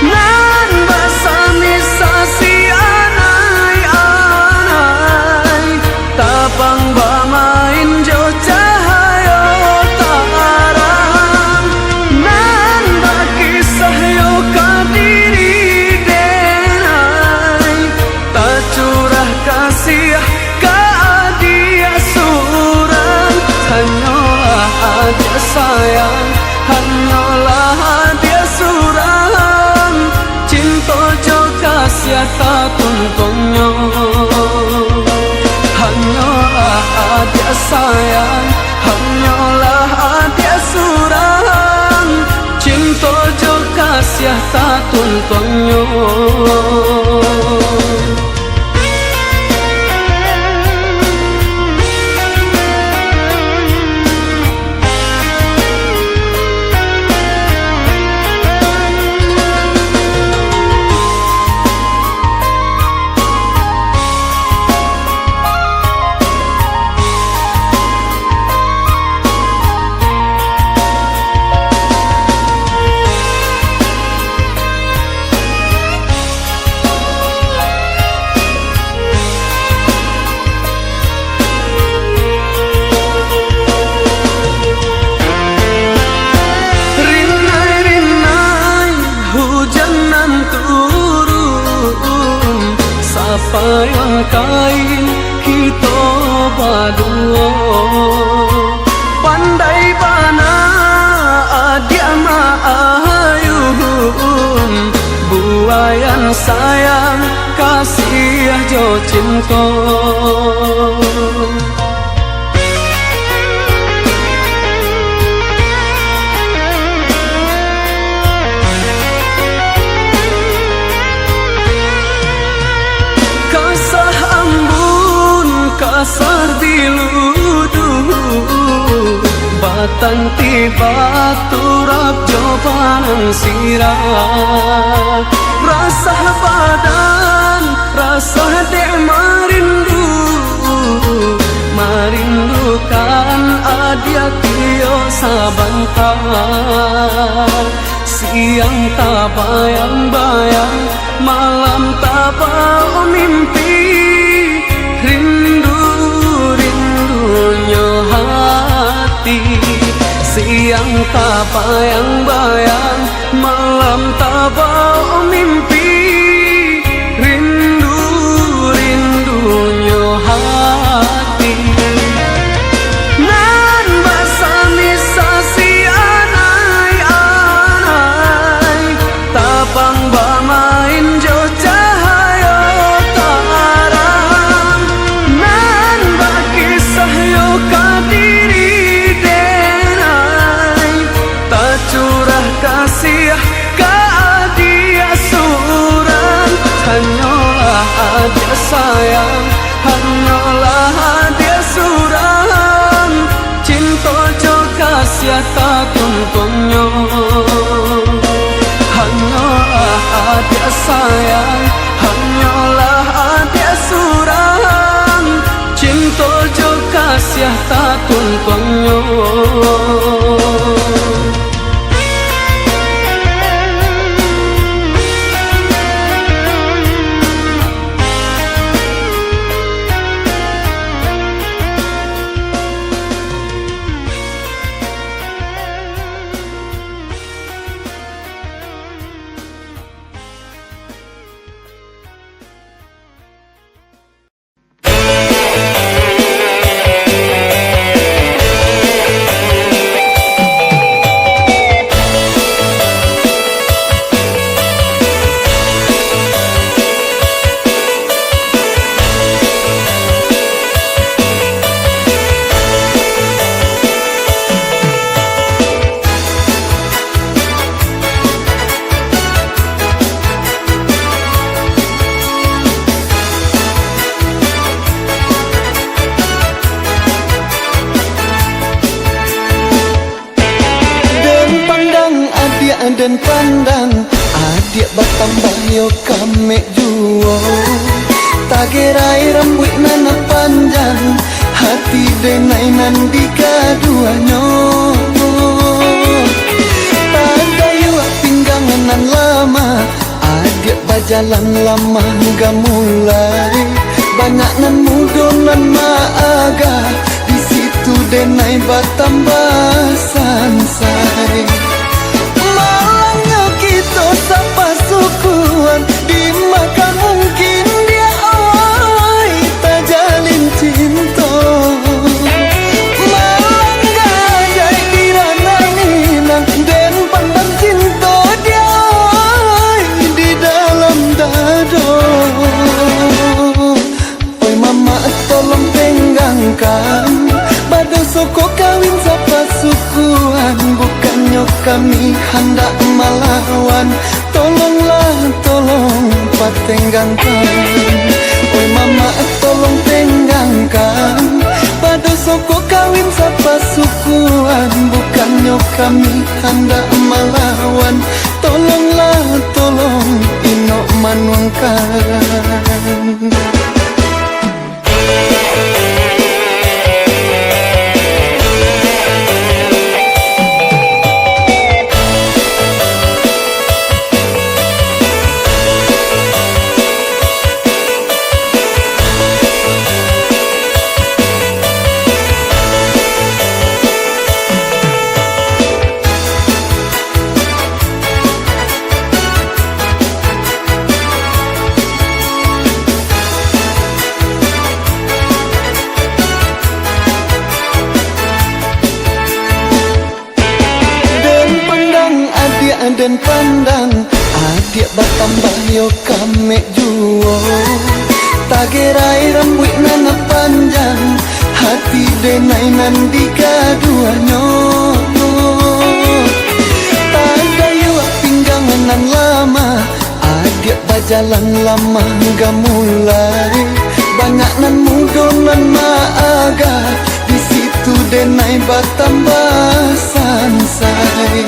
Nan basami sasi anai-anai, tapang bamain jauh cahaya tarang, nan bakisah yo kadiri denai, tak curah kasih ka adia surang, hanyalah adia sayang, hanyalah adia surang, cinta jo kasih tak tuntunyo, hanyalah adia sayang, hanyalah adia surang, cinta jo kasih tak tuntunyo. kain kita berdua. Pandai bana adia maayun, buayan sayang kasih jo cinta. Kasar diludu batang tiba turap jawaban sirah. Rasa badan rasa dek marindu, marindukan adia tio sabantar. Siang tak bayang-bayang, malam tak bau mimpi. Rindu-rindunya hati, siang tak bayang-bayang, malam tak bau mimpi. Rindu-rindunya hati. Nan basami sasi anai-anai, tabang bamain jo cahaya tarang. Nan bakisah yo kadiri denai, tak curah kasih keadia suran. Hanyalah adia sayang, hanyalah adia suran. Cinta jo kasih tak tuntungnya. Hanyalah adia sayang, hanyalah adia suran. Cinta jo kasih tak tuntungnya. Dan pandang adik batambah yo kame juo, tagerai rambut nana panjang, hati denai nan di kaduanyo. Tanda yo pinggangan nan lama, adik bajalan lama gak mulai. Banyak nan mudo nan maaga, di situ denai batambah sansai. Sapa sukuan dimakan mungkin dia awai tak jalin cinta. Malang gajai diranang-inang dan pandang cinta dia awai di dalam dada. Oi mama tolong tenggangkan, bado soko kawin sapa sukuan. Bukannya kami hendak melawan, tolonglah tolong patenggangkan. Oi mama tolong tenggangkan, pada soko kawin sapa sukuan. Bukannya kami hendak melawan, tolonglah tolong inok manuangkan. dan pandang adik batambah yo kame juo tagerai rambut nana panjang hati denai nan digaduanyo tanda yo pinggangan nan lama adik bajalan lama gak mulai banyak nan mudo nan maaga di situ denai batambah sansai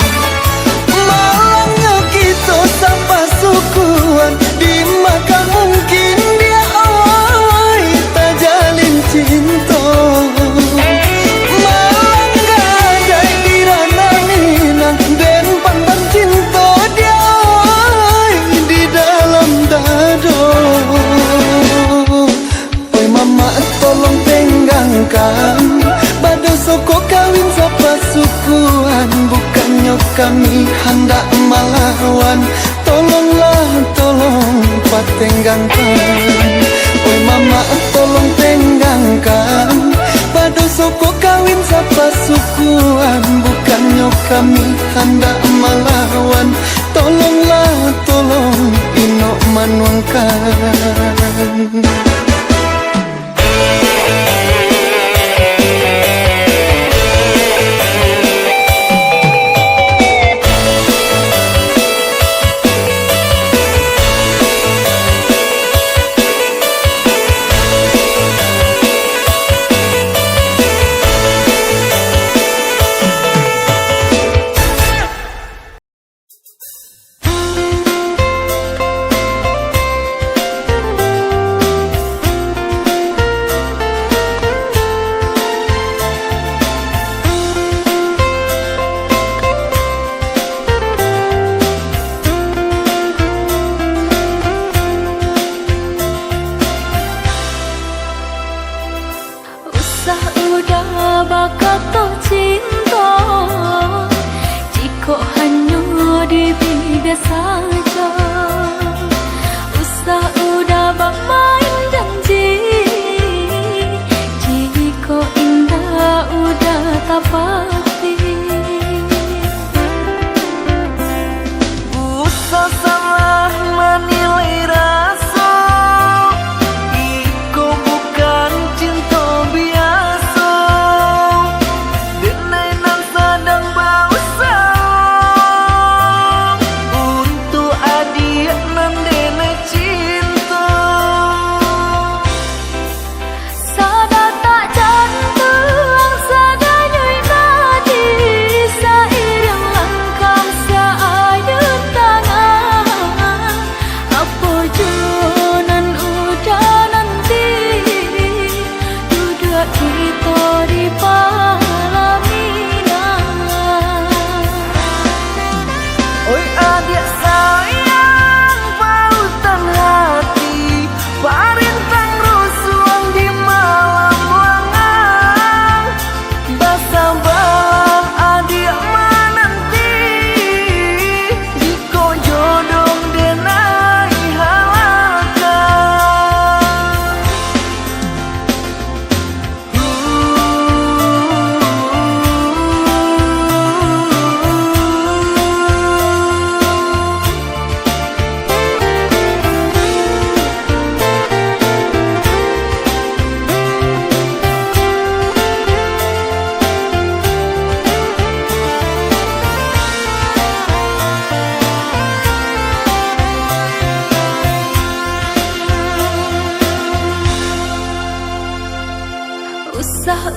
malangnya kita sampai sukuan di maka mungkin dia awai tak jalin cinta malang gadai di ranah minang dan pandang cinta dia awai di dalam dado. Oi mama tolong tenggangkan bado soko kawin sapa sukuan bukannya kami hendak melawan tolonglah tolong patenggangkan. Oi mama tolong tenggangkan bado soko kawin sapa sukuan bukannya kami hendak melawan tolonglah tolong inok manuangkan.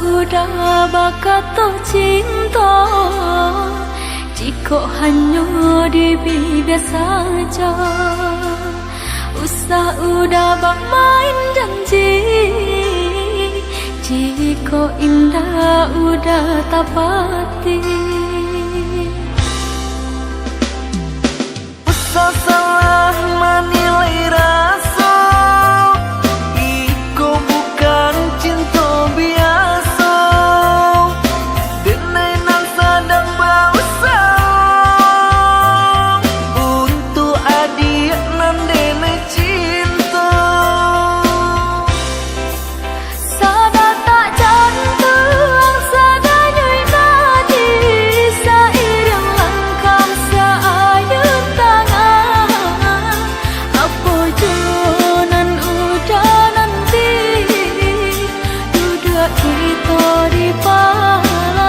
Udah bakato cinta jika hanya dibida saja usah udah bermain janji jika indah udah tapati usah salah menilai rasa iko bukan cinta biasa denai nan sedang bausa untuk adik nan denai cinta sada tak jantung sada nyui nadi sairing langkah saai kita di Palaminan.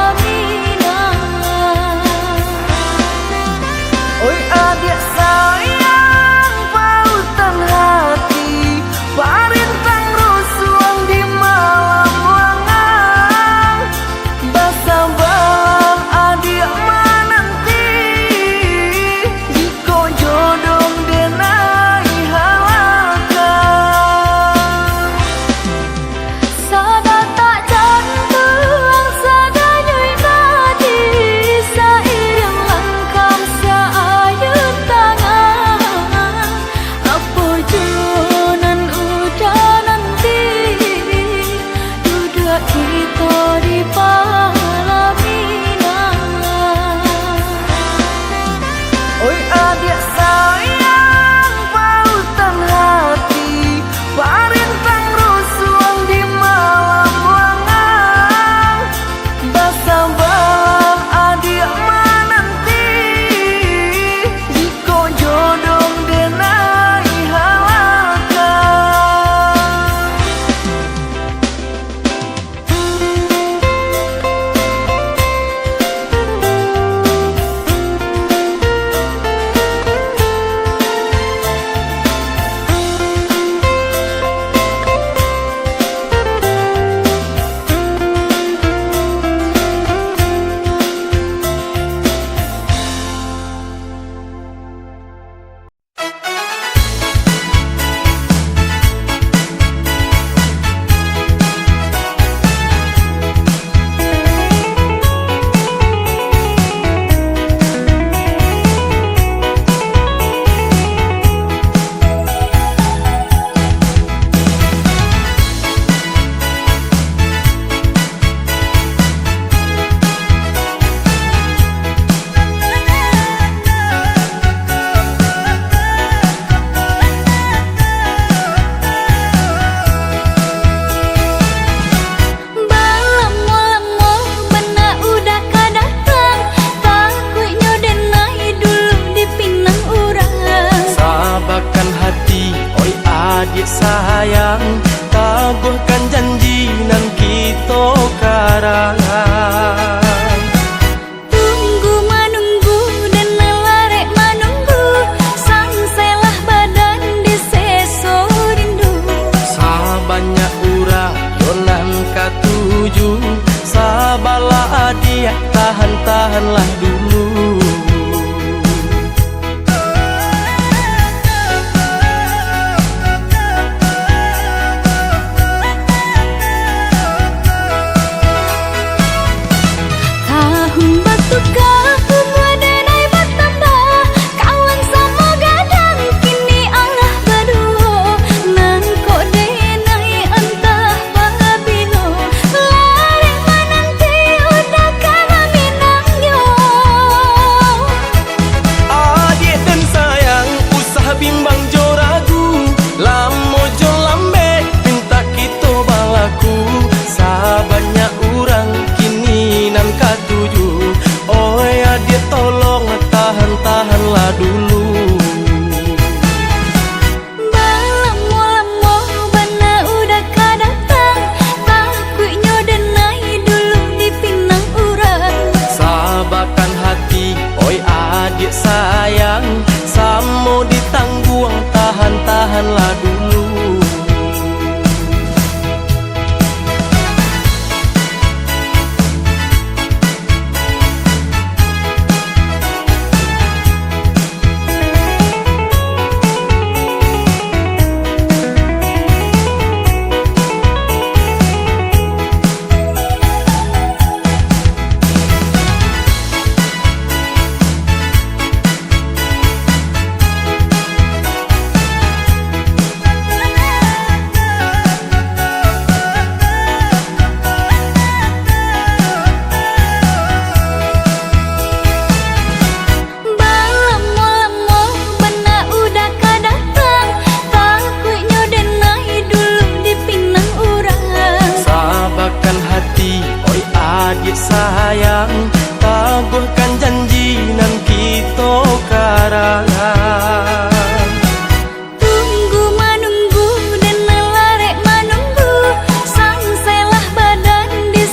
Oi adik sayang pautan hati, parintang rusuhan di malam wangang. Basah balang adik menanti, jika jodoh denai halakan. Sada tak jantung, sada nyui nadi, seiring langkah seayun tangan. Apa junan udah nanti, duduk kita di Palaminan. Oi adik sayang pautan hati, parintang rusuhan di malam wangang. Basah balang adik menanti, jika jodoh denai halakan. Lamo-lamo benak udah kadatang, takutnya denai dulu dipinang urang. Sabarkan hati, oi adik sayang, tabuhkan janji nan kita karangan. Tunggu menunggu dan melarek menunggu, sangselah badan di seso rindu. Sabanyak urang yonan katuju, sabarlah adik, tahan-tahanlah dulu. Tahun bertukar, umur denai bertambah, kawan sama gadang kini Allah berdua. Nan kok denai entah babilo, larek menanti udah kalah minangnya. Adik dan sayang, usah bimbang jo ragu, lamo jo lambe, minta kita balaku. Sabanyak urang kini nan katuju, oi adik tolong tahan-tahanlah dulu. Lamo-lamo benak udah kadatang, takutnya denai dulu dipinang urang. Sabarkan hati, oi adik sayang, samo ditangguang, tahan-tahanlah dulu. adik sayang, tabuhkan janji nan kita karangan. Tunggu menunggu dan melarek menunggu, sangselah badan di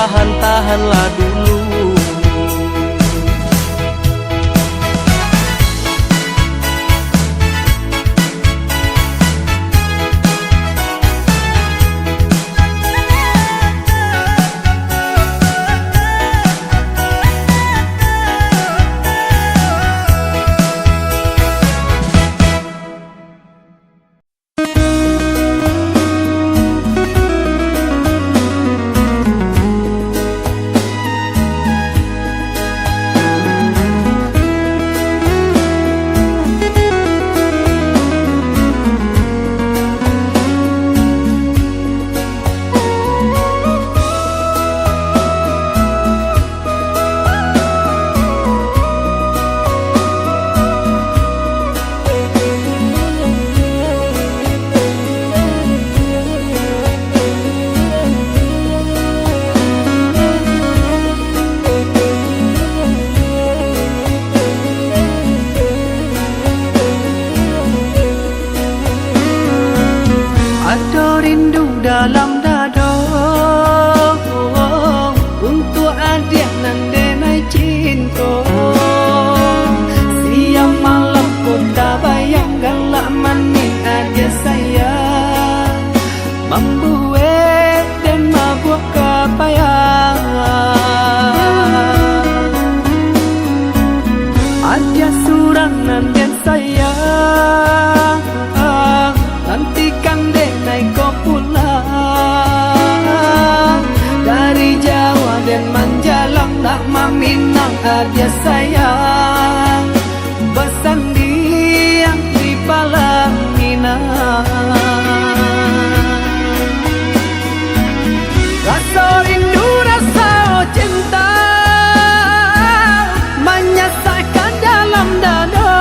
tahan-tahanlah dulu. Ada rindu dalam dada untuk adik nan denai cinta. Siang malam ku tak bayangkan lah manis adik saya, membuat dan mabuk kapayang. Adik surang nan den saya, nantikan dek naik kau pulang dari Jawa dan Manjalang nak Minang adik sayang bersanding di Palang Minang. Rasa rindu rasa cinta menyesakkan dalam dada.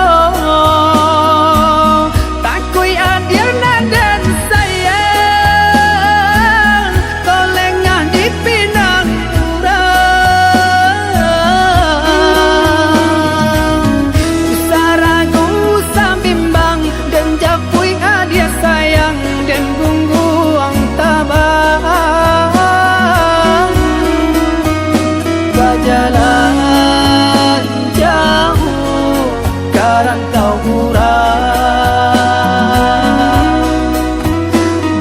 Jalan jauh karantau urang,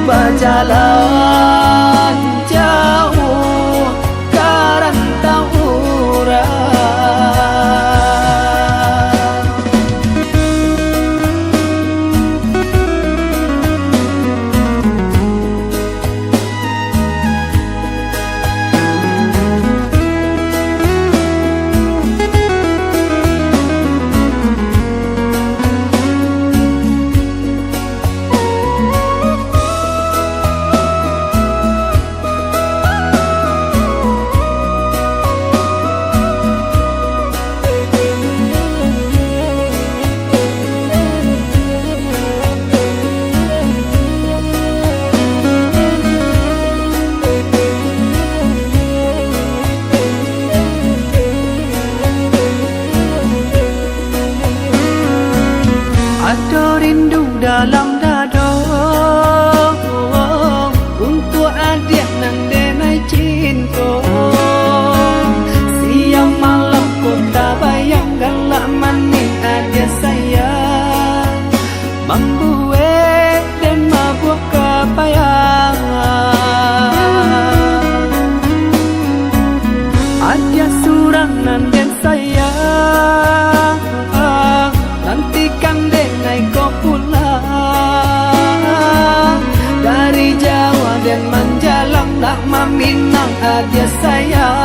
berjalan jauh karantau urang. Ada rindu dalam dada untuk adik nan denai cinta. Siang malam ku tak bayangkan lah manis adik saya, membuat dan mabuk kapayang. Adik surang nan den saya, nantikan dek naik kau pulang dari Jawa dan Manjalang nak Minang adik saya